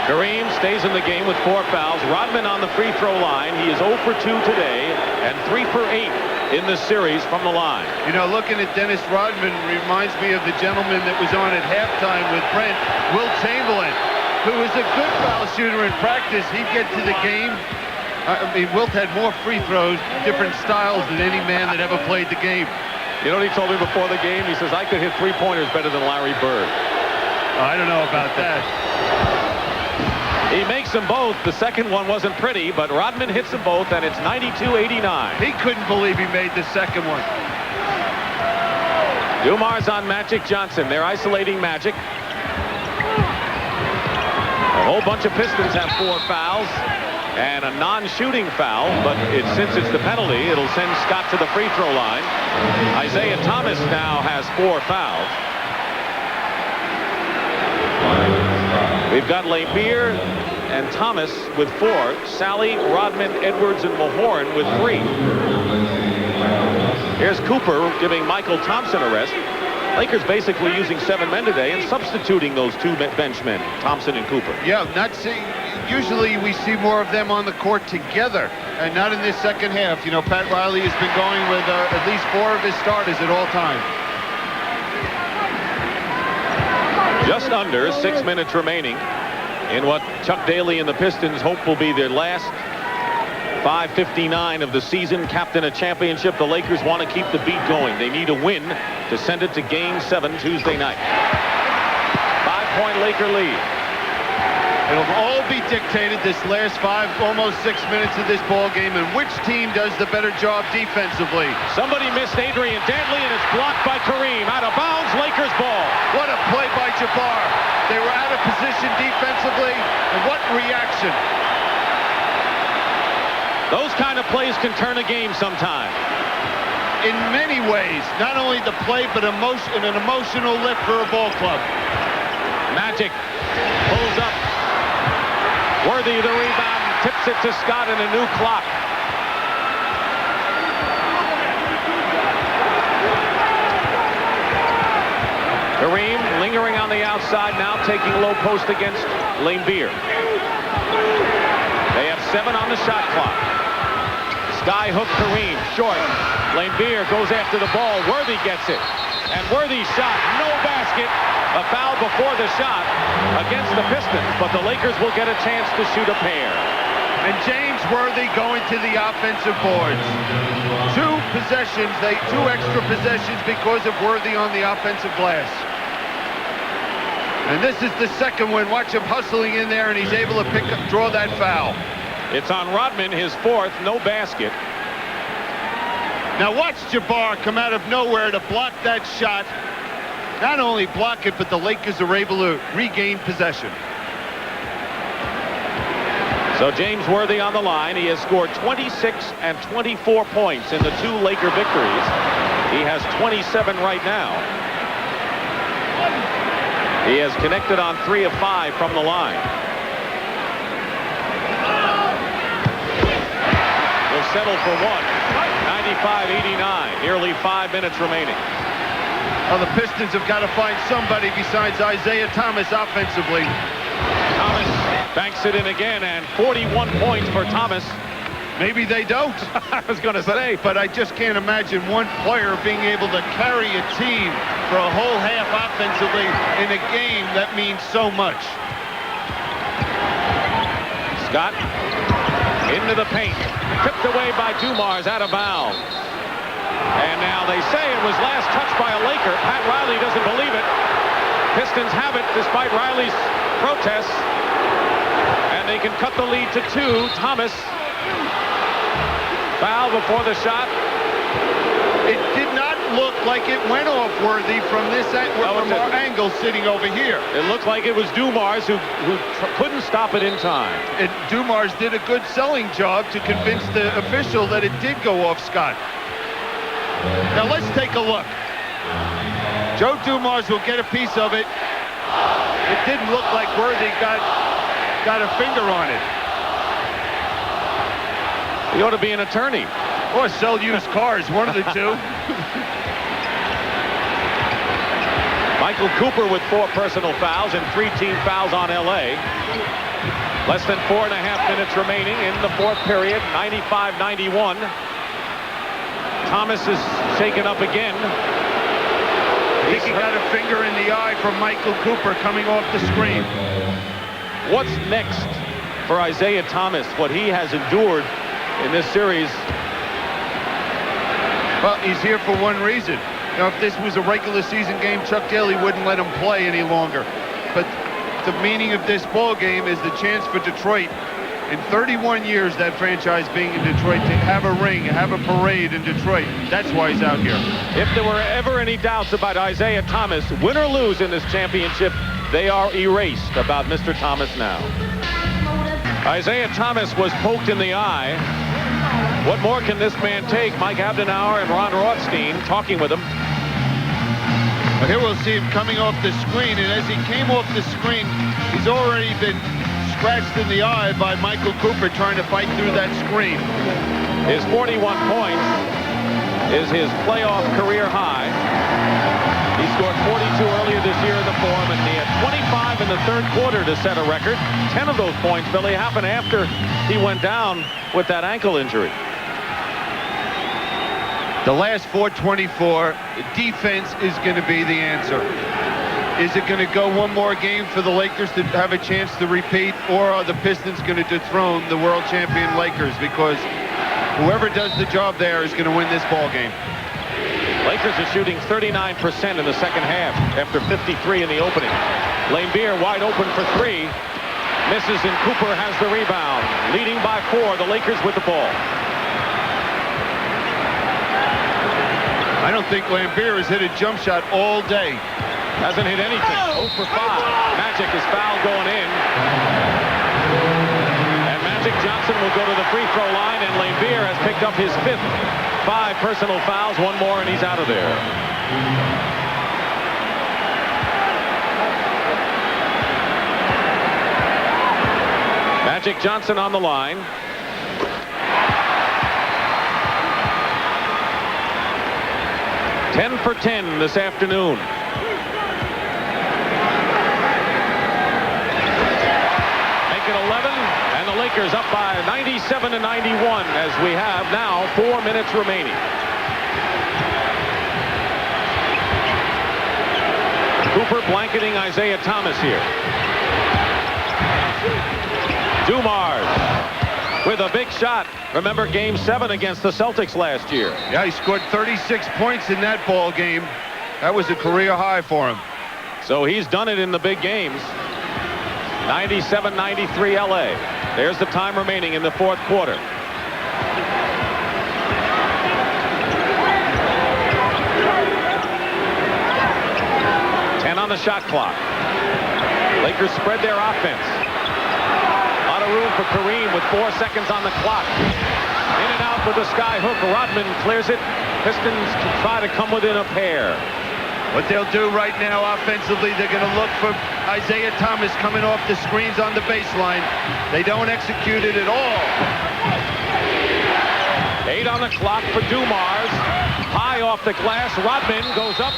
Kareem stays in the game with 4 fouls. Rodman on the free throw line. He is 0 for 2 today and 3 for 8 in this series from the line. You know, looking at Dennis Rodman reminds me of the gentleman that was on at halftime with Brent, Will Chamberlain, who was a good foul shooter in practice. He'd get to the game, I mean, Wilt had more free throws, different styles than any man that ever played the game. You know what he told me before the game? He says, I could hit three-pointers better than Larry Bird. I don't know about that. He makes them both. The second one wasn't pretty, but Rodman hits them both, and it's 92-89. He couldn't believe he made the second one. Dumars on Magic Johnson. They're isolating Magic. A whole bunch of Pistons have 4 fouls and a non-shooting foul, but since it's the penalty, it'll send Scott to the free throw line. Isiah Thomas now has 4 fouls. We've got Lemire and Thomas with 4. Sally, Rodman, Edwards, and Mahorn with 3. Here's Cooper giving Michael Thompson a rest. Lakers basically using 7 men today and substituting those 2 bench men, Thompson and Cooper. Yeah, usually we see more of them on the court together, and not in this second half. You know, Pat Riley has been going with at least 4 of his starters at all times. Just under 6 minutes remaining in what Chuck Daly and the Pistons hope will be their last 5:59 of the season. Captain a championship. The Lakers want to keep the beat going. They need a win to send it to Game 7 Tuesday night. 5-point Laker lead. It'll all be dictated this last almost 6 minutes of this ball game, and which team does the better job defensively. Somebody missed Adrian Dantley, and it's blocked by Kareem. Out of bounds, Lakers ball. What a play by Jabbar. They were out of position defensively, and what reaction. Those kind of plays can turn a game sometime. In many ways, not only the play, but an emotional lift for a ball club. Magic pulls up. Worthy the rebound, tips it to Scott in a new clock. Kareem lingering on the outside, now taking low post against Lemire. They have 7 on the shot clock. Sky hook Kareem, short. Lemire goes after the ball. Worthy gets it. And Worthy shot, no basket. A foul before the shot against the Pistons, but the Lakers will get a chance to shoot a pair. And James Worthy going to the offensive boards. 2 possessions, 2 extra possessions because of Worthy on the offensive glass. And this is the second one. Watch him hustling in there, and he's able to draw that foul. It's on Rodman, his 4th, no basket. Now watch Jabbar come out of nowhere to block that shot. Not only block it, but the Lakers are able to regain possession. So James Worthy on the line. He has scored 26 and 24 points in the 2 Laker victories. He has 27 right now. He has connected on 3 of 5 from the line. Will settle for 1. 95-89. Nearly 5 minutes remaining. Well, the Pistons have got to find somebody besides Isiah Thomas offensively. Thomas banks it in again, and 41 points for Thomas. Maybe they don't. I was going to say. But I just can't imagine one player being able to carry a team for a whole half offensively in a game that means so much. Scott into the paint. Tipped away by Dumars, out of bounds. And now they say it was last touched by a Laker. Pat Riley doesn't believe it. Pistons have it despite Riley's protests. And they can cut the lead to 2. Thomas. Foul before the shot. It did not look like it went off Worthy from this from our angle sitting over here. It looked like it was Dumars who couldn't stop it in time. And Dumars did a good selling job to convince the official that it did go off Scott. Now let's take a look. Joe Dumars will get a piece of it. It didn't look like Worthy got a finger on it. He ought to be an attorney. Or sell used cars, one of the 2. Michael Cooper with 4 personal fouls and 3 team fouls on L.A. Less than 4.5 minutes remaining in the 4th period, 95-91. Thomas is shaken up again. I think he got a finger in the eye from Michael Cooper coming off the screen. What's next for Isiah Thomas, what he has endured in this series. Well, he's here for one reason. You know, if this was a regular season game, Chuck Daly wouldn't let him play any longer. But the meaning of this ball game is the chance for Detroit, in 31 years, that franchise being in Detroit, to have a ring, have a parade in Detroit. That's why he's out here. If there were ever any doubts about Isiah Thomas, win or lose in this championship, they are erased about Mr. Thomas now. Isiah Thomas was poked in the eye. What more can this man take? Mike Abdenauer and Ron Rothstein talking with him. But here we'll see him coming off the screen, and as he came off the screen, he's already been scratched in the eye by Michael Cooper trying to fight through that screen. His 41 points is his playoff career high. He scored 42 earlier this year in the fourth, and he had 25 in the third quarter to set a record. 10 of those points, Billy, happened after he went down with that ankle injury. The last 424, defense is going to be the answer. Is it going to go one more game for the Lakers to have a chance to repeat, or are the Pistons going to dethrone the world champion Lakers? Because whoever does the job there is going to win this ball game. Lakers are shooting 39% in the second half after 53 in the opening. Laimbeer wide open for three. Misses, and Cooper has the rebound. Leading by 4, the Lakers with the ball. I don't think Laimbeer has hit a jump shot all day. Hasn't hit anything. 0 for 5. Magic is fouled going in. And Magic Johnson will go to the free throw line, and Laimbeer has picked up his 5th. 5 personal fouls, 1 more, and he's out of there. Magic Johnson on the line. Ten for 10 this afternoon. Make it 11, and the Lakers up by 97 to 91 as we have now 4 minutes remaining. Cooper blanketing Isiah Thomas here. Dumars with a big shot. Remember Game 7 against the Celtics last year. Yeah, he scored 36 points in that ball game. That was a career high for him. So he's done it in the big games. 97-93 LA. There's the time remaining in the fourth quarter. On the shot clock. Lakers spread their offense. A lot of room for Kareem with 4 seconds on the clock. In and out with the sky hook. Rodman clears it. Pistons try to come within a pair. What they'll do right now offensively, they're going to look for Isiah Thomas coming off the screens on the baseline. They don't execute it at all. 8 on the clock for Dumars. High off the glass. Rodman goes up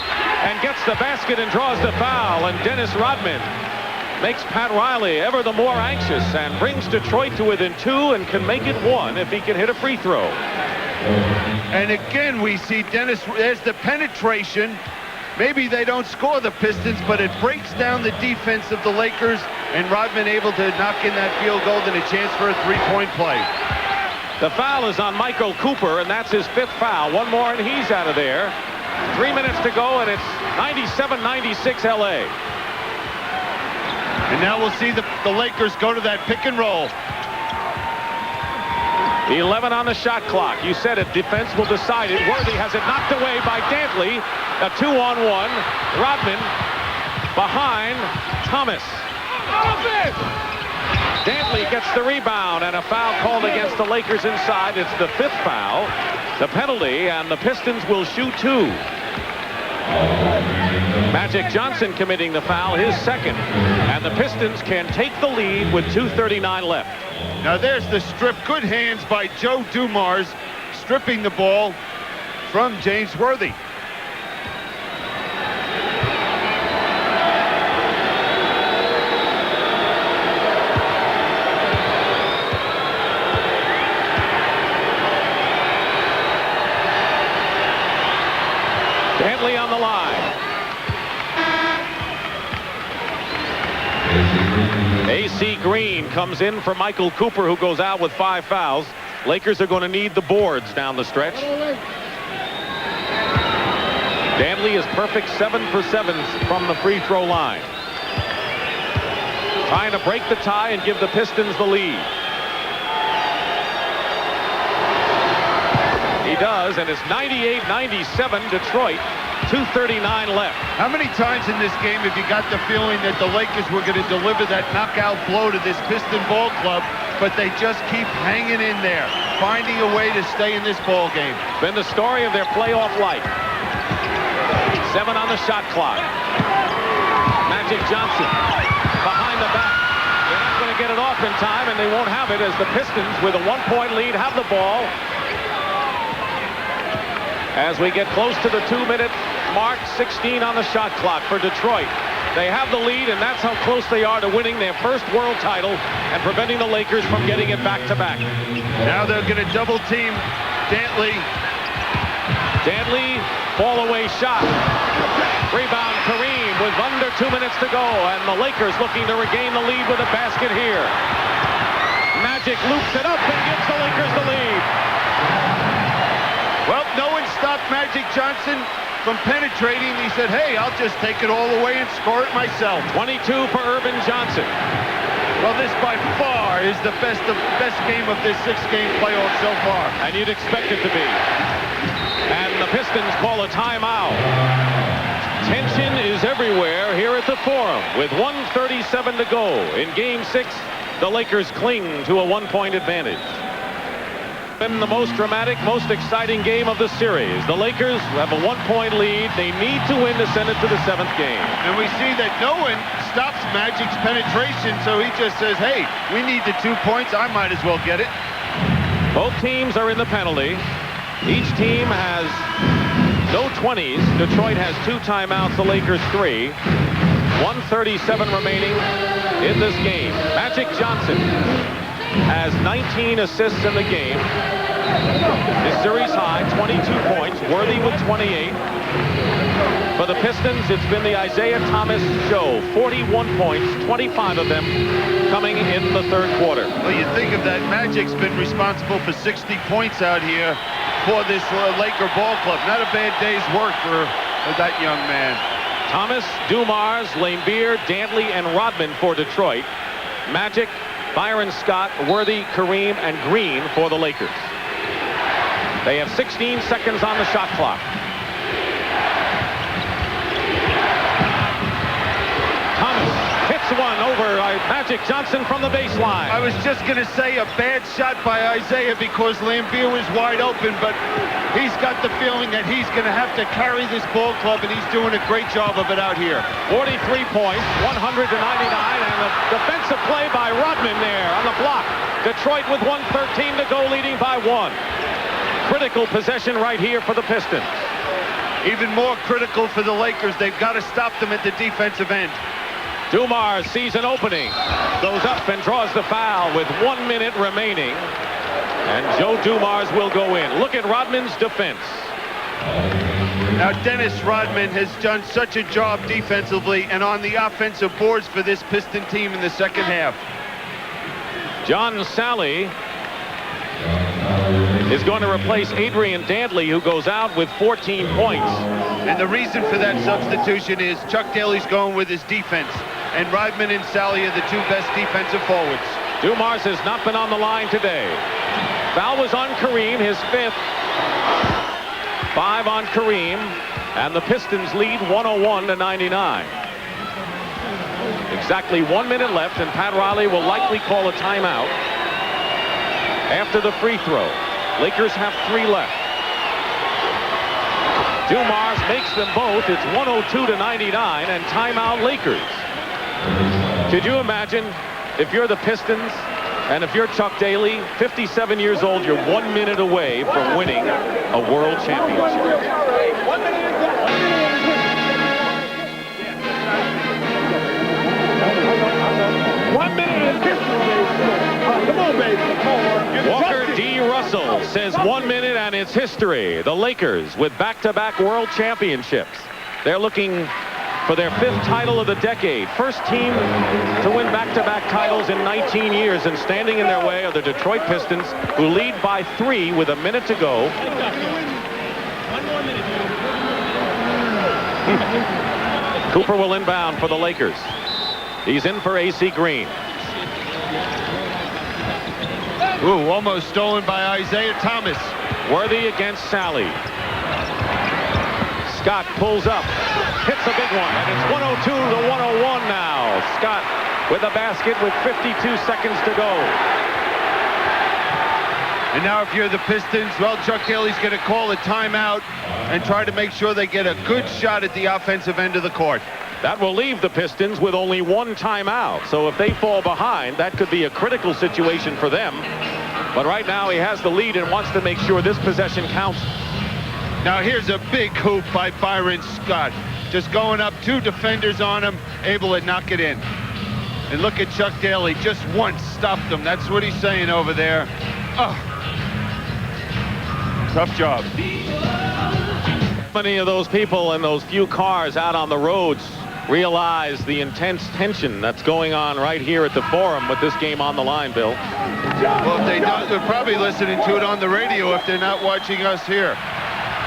and gets the basket and draws the foul. And Dennis Rodman makes Pat Riley ever the more anxious and brings Detroit to within 2 and can make it 1 if he can hit a free throw. And again, we see Dennis, there's the penetration. Maybe they don't score, the Pistons, but it breaks down the defense of the Lakers, and Rodman able to knock in that field goal and a chance for a three-point play. The foul is on Michael Cooper, and that's his 5th foul. 1 more, and he's out of there. 3 minutes to go, and it's 97-96 LA. And now we'll see the Lakers go to that pick and roll. 11 on the shot clock. You said it. Defense will decide it. Worthy has it knocked away by Dantley. A 2-on-1. Rodman behind Thomas. Dantley gets the rebound, and a foul called against the Lakers inside. It's the 5th foul. The penalty, and the Pistons will shoot 2. Magic Johnson committing the foul, his 2nd. And the Pistons can take the lead with 2:39 left. Now there's the strip. Good hands by Joe Dumars, stripping the ball from James Worthy. Dantley on the line. A.C. Green comes in for Michael Cooper, who goes out with 5 fouls. Lakers are going to need the boards down the stretch. Dantley is perfect 7 for 7 from the free throw line. Trying to break the tie and give the Pistons the lead. He does, and it's 98-97 Detroit. 2:39 left. How many times in this game have you got the feeling that the Lakers were going to deliver that knockout blow to this Piston ball club, but they just keep hanging in there, finding a way to stay in this ball game? Been the story of their playoff life. 7 on the shot clock. Magic Johnson behind the back. They're not going to get it off in time, and they won't have it as the Pistons, with a 1-point lead, have the ball. As we get close to the 2-minute mark, 16 on the shot clock for Detroit. They have the lead, and that's how close they are to winning their first world title and preventing the Lakers from getting it back-to-back. Now they're going to double-team Dantley. Dantley, fall-away shot. Rebound, Kareem, with under 2 minutes to go, and the Lakers looking to regain the lead with a basket here. Magic loops it up and gives the Lakers the lead. Well, no one stopped Magic Johnson from penetrating. He said, hey, I'll just take it all the way and score it myself. 22 for Urban Johnson. Well, this by far is the best game of this 6-game playoff so far. And you'd expect it to be. And the Pistons call a timeout. Tension is everywhere here at the Forum with 1:37 to go. In Game 6, the Lakers cling to a 1-point advantage. In the most dramatic, most exciting game of the series. The Lakers have a 1-point lead. They need to win to send it to the 7th game. And we see that no one stops Magic's penetration, so he just says, hey, we need the 2 points. I might as well get it. Both teams are in the penalty. Each team has no 20s. Detroit has 2 timeouts, the Lakers 3. 1:37 remaining in this game. Magic Johnson has 19 assists in the game. His series high, 22 points. Worthy with 28. For the Pistons, it's been the Isiah Thomas show. 41 points, 25 of them coming in the 3rd quarter. Well, you think of that, Magic's been responsible for 60 points out here for this Laker ball club. Not a bad day's work for that young man. Thomas, Dumars, Laimbeer, Dantley, and Rodman for Detroit. Magic, Byron Scott, Worthy, Kareem, and Green for the Lakers. They have 16 seconds on the shot clock. Thomas hits one over Magic Johnson from the baseline. I was just going to say a bad shot by Isiah because Laimbeer was wide open, but he's got the feeling that he's going to have to carry this ball club, and he's doing a great job of it out here. 43 points, 100 to 99, and a defensive play by Rodman there on the block. Detroit with 1:13 to go, leading by 1. Critical possession right here for the Pistons. Even more critical for the Lakers. They've got to stop them at the defensive end. Dumars sees an opening, goes up and draws the foul with 1 minute remaining. And Joe Dumars will go in. Look at Rodman's defense. Now, Dennis Rodman has done such a job defensively and on the offensive boards for this Piston team in the second half. John Sally is going to replace Adrian Dantley, who goes out with 14 points. And the reason for that substitution is Chuck Daly's going with his defense, and Rodman and Sally are the 2 best defensive forwards. Dumars has not been on the line today. Foul was on Kareem, his 5th. 5 on Kareem, and the Pistons lead 101 to 99. Exactly 1 minute left, and Pat Riley will likely call a timeout after the free throw. Lakers have 3 left. Dumars makes them both. It's 102 to 99, and timeout Lakers. Could you imagine if you're the Pistons and if you're Chuck Daly, 57 years old, you're 1 minute away from winning a world championship. 1 minute and 50. Come on, baby. Come on. Walker D. Russell says 1 minute and it's history. The Lakers with back-to-back world championships. They're looking for their 5th title of the decade. First team to win back-to-back titles in 19 years, and standing in their way are the Detroit Pistons, who lead by 3 with a minute to go. Cooper will inbound for the Lakers. He's in for AC Green. Ooh, almost stolen by Isiah Thomas. Worthy against Sally. Scott pulls up, hits a big one, and it's 102 to 101 now. Scott with a basket with 52 seconds to go. And now if you're the Pistons, well, Chuck Daly's going to call a timeout and try to make sure they get a good shot at the offensive end of the court. That will leave the Pistons with only 1 timeout. So if they fall behind, that could be a critical situation for them. But right now he has the lead and wants to make sure this possession counts. Now here's a big hoop by Byron Scott. Just going up, 2 defenders on him, able to knock it in. And look at Chuck Daly, just once stopped him. That's what he's saying over there. Oh. Tough job. Many of those people in those few cars out on the roads realize the intense tension that's going on right here at the Forum with this game on the line, Bill. Well, if they don't, they're probably listening to it on the radio if they're not watching us here.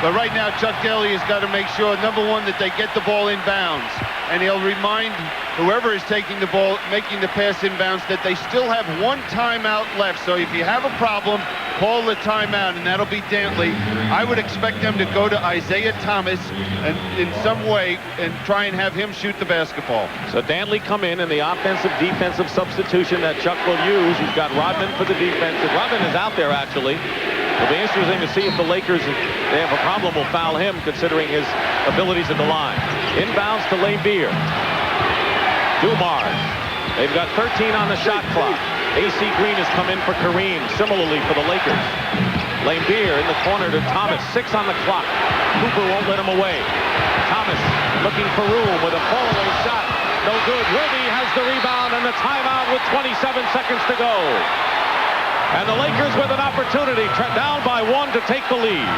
But right now, Chuck Daly has got to make sure, number one, that they get the ball in bounds. And he'll remind whoever is taking the ball, making the pass in bounds, that they still have 1 timeout left. So if you have a problem, call the timeout, and that'll be Dantley. I would expect them to go to Isiah Thomas and in some way and try and have him shoot the basketball. So Dantley come in the offensive-defensive substitution that Chuck will use. He's got Rodman for the defense. Rodman is out there, actually. It'll be interesting to see if the Lakers, if they have a problem, will foul him, considering his abilities at the line. Inbounds to Lambeer. Dumars. They've got 13 on the shot clock. AC Green has come in for Kareem, similarly for the Lakers. Lambeer in the corner to Thomas, 6 on the clock. Cooper won't let him away. Thomas looking for room with a fallaway shot. No good. Worthy has the rebound and the timeout with 27 seconds to go. And the Lakers with an opportunity, down by 1 to take the lead.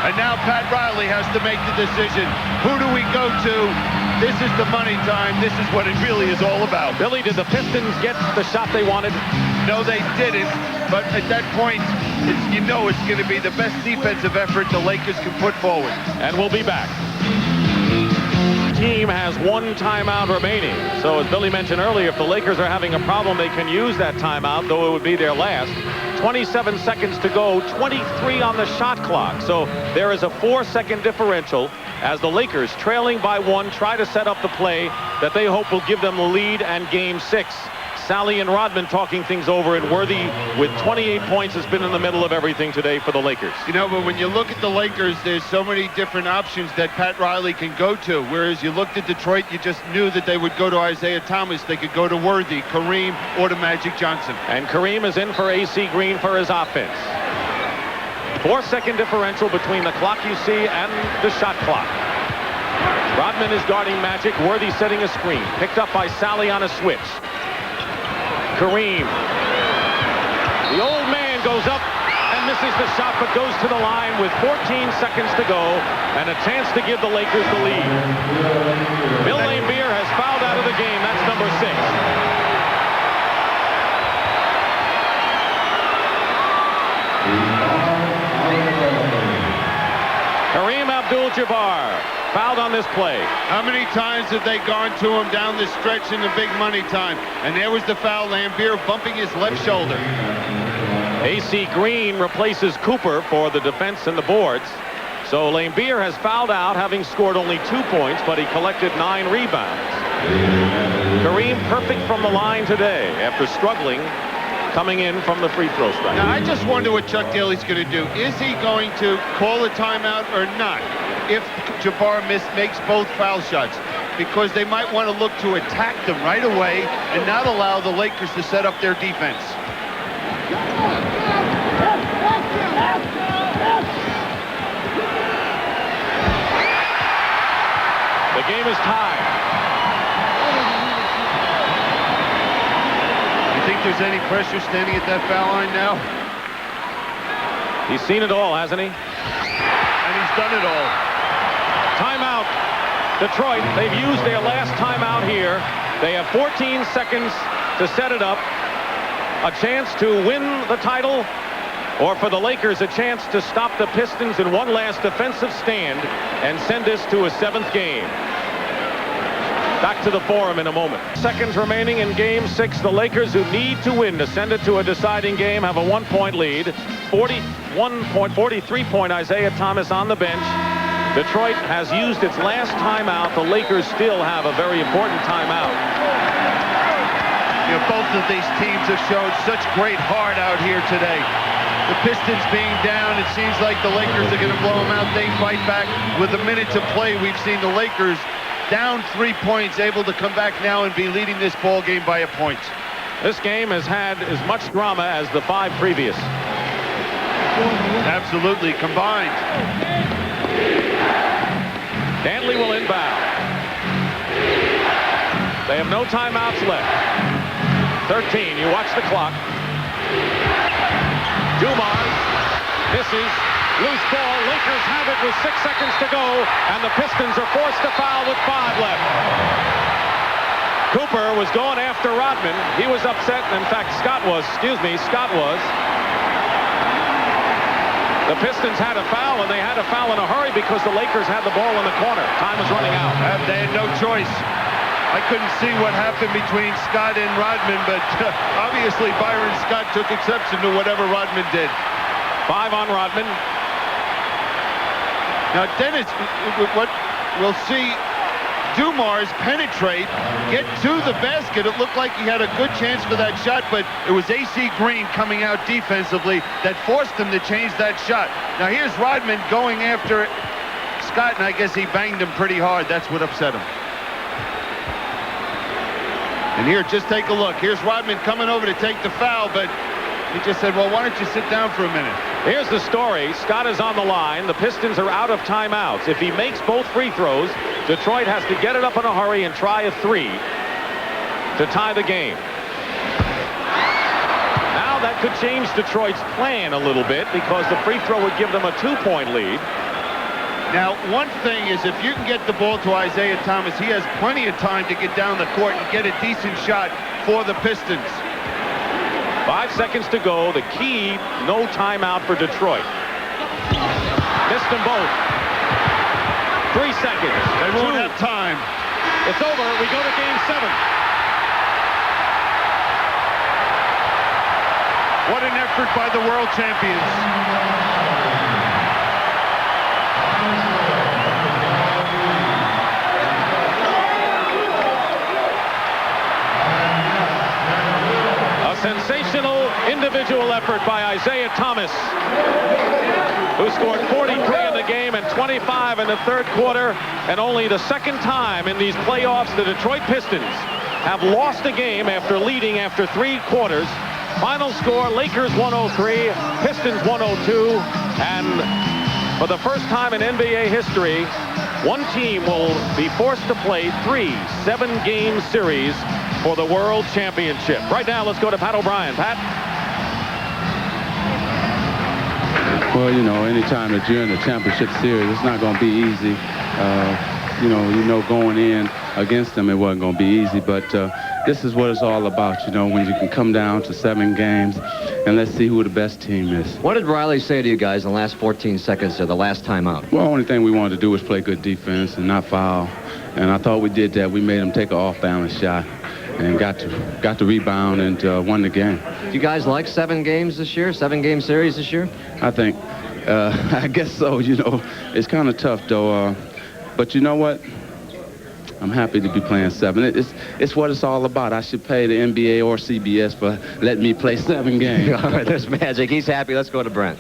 And now Pat Riley has to make the decision. Who do we go to? This is the money time. This is what it really is all about. Billy, did the Pistons get the shot they wanted? No, they didn't. But at that point, you know it's going to be the best defensive effort the Lakers can put forward. And we'll be back. Team has 1 timeout remaining. So as Billy mentioned earlier, if the Lakers are having a problem, they can use that timeout, though it would be their last. 27 seconds to go, 23 on the shot clock. So there is a 4-second differential as the Lakers, trailing by 1, try to set up the play that they hope will give them the lead and Game 6. Sally and Rodman talking things over, and Worthy with 28 points has been in the middle of everything today for the Lakers. You know, but when you look at the Lakers, there's so many different options that Pat Riley can go to. Whereas you looked at Detroit, you just knew that they would go to Isiah Thomas. They could go to Worthy, Kareem, or to Magic Johnson. And Kareem is in for AC Green for his offense. 4-second differential between the clock you see and the shot clock. Rodman is guarding Magic. Worthy setting a screen. Picked up by Sally on a switch. Kareem. The old man goes up and misses the shot, but goes to the line with 14 seconds to go and a chance to give the Lakers the lead. Bill Lambeer has fouled out of the game. That's number 6. Kareem Abdul Jabbar fouled on this play. How many times have they gone to him down the stretch in the big money time? And there was the foul. Lambeer bumping his left shoulder. AC Green replaces Cooper for the defense and the boards. So Lambeer has fouled out, having scored only 2 points, but he collected 9 rebounds. Kareem perfect from the line today after struggling coming in from the free throw strike. Now, I just wonder what Chuck Daly's going to do. Is he going to call a timeout or not if Jabbar makes both foul shots? Because they might want to look to attack them right away and not allow the Lakers to set up their defense. The game is tied. You think there's any pressure standing at that foul line now? He's seen it all, hasn't he? And he's done it all. Timeout. Detroit, they've used their last timeout here. They have 14 seconds to set it up. A chance to win the title, or for the Lakers, a chance to stop the Pistons in one last defensive stand and send this to a 7th game. Back to the Forum in a moment. Seconds remaining in Game 6. The Lakers, who need to win to send it to a deciding game, have a 1-point lead. 43-point Isiah Thomas on the bench. Detroit has used its last timeout. The Lakers still have a very important timeout. You know, both of these teams have shown such great heart out here today. The Pistons being down, it seems like the Lakers are going to blow them out. They fight back. With a minute to play, we've seen the Lakers down 3 points, able to come back now and be leading this ball game by a point. This game has had as much drama as the 5 previous. Absolutely, combined. Dantley will inbound. They have no timeouts left. 13, you watch the clock. Dumars misses. Loose ball. Lakers have it with 6 seconds to go, and the Pistons are forced to foul with 5 left. Cooper was going after Rodman. He was upset. In fact, Scott was. The Pistons had a foul, and they had a foul in a hurry because the Lakers had the ball in the corner. Time was running out. They had no choice. I couldn't see what happened between Scott and Rodman, but obviously Byron Scott took exception to whatever Rodman did. 5 on Rodman. Now, Dennis, what we'll see Dumars penetrate, get to the basket. It looked like he had a good chance for that shot, but it was A.C. Green coming out defensively that forced him to change that shot. Now, here's Rodman going after Scott, and I guess he banged him pretty hard. That's what upset him. And here, just take a look. Here's Rodman coming over to take the foul, but he just said, well, why don't you sit down for a minute? Here's the story. Scott is on the line. The Pistons are out of timeouts. If he makes both free throws, Detroit has to get it up in a hurry and try a 3 to tie the game. Now that could change Detroit's plan a little bit because the free throw would give them a 2-point lead. Now, one thing is if you can get the ball to Isiah Thomas, he has plenty of time to get down the court and get a decent shot for the Pistons. 5 seconds to go. The key, no timeout for Detroit. Missed them both. 3 seconds. They won't have time. It's over. We go to Game 7. What an effort by the world champions. Sensational individual effort by Isiah Thomas, who scored 43 in the game and 25 in the 3rd quarter, and only the 2nd time in these playoffs the Detroit Pistons have lost a game after leading after 3 quarters. Final score, Lakers 103, Pistons 102, and for the first time in NBA history, one team will be forced to play 3 7-game series for the World Championship. Right now, let's go to Pat O'Brien. Pat? Well, you know, anytime that you're in a championship series, it's not going to be easy. You know, going in against them, it wasn't going to be easy. But this is what it's all about, you know, when you can come down to 7 games, and let's see who the best team is. What did Riley say to you guys in the last 14 seconds of the last timeout? Well, the only thing we wanted to do was play good defense and not foul. And I thought we did that. We made them take an off-balance shot and got to rebound and won the game. Do you guys like 7 games this year? 7-game series this year? I think, I guess so. You know, it's kind of tough though. But you know what? I'm happy to be playing 7. It's what it's all about. I should pay the NBA or CBS for letting me play 7 games. All right, there's magic. He's happy. Let's go to Brent.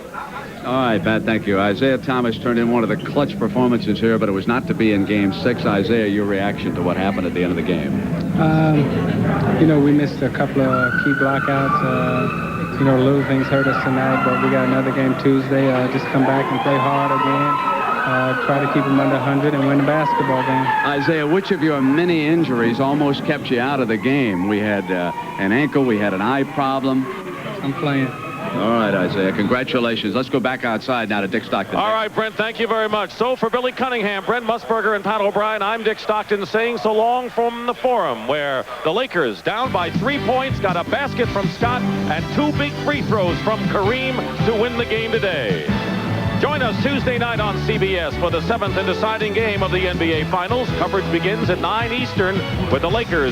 All right, Pat, thank you. Isiah Thomas turned in one of the clutch performances here, but it was not to be in Game 6. Isiah, your reaction to what happened at the end of the game? You know, we missed a couple of key blockouts. You know, little things hurt us tonight, but we got another game Tuesday. Just come back and play hard again. Try to keep them under 100 and win the basketball game. Isiah, which of your many injuries almost kept you out of the game? We had an ankle, we had an eye problem. I'm playing. All right, Isiah. Congratulations. Let's go back outside now to Dick Stockton. All right, Brent, thank you very much. So for Billy Cunningham, Brent Musburger, and Pat O'Brien, I'm Dick Stockton saying so long from the Forum, where the Lakers, down by 3 points, got a basket from Scott and 2 big free throws from Kareem to win the game today. Join us Tuesday night on CBS for the 7th and deciding game of the NBA Finals. Coverage begins at 9 Eastern with the Lakers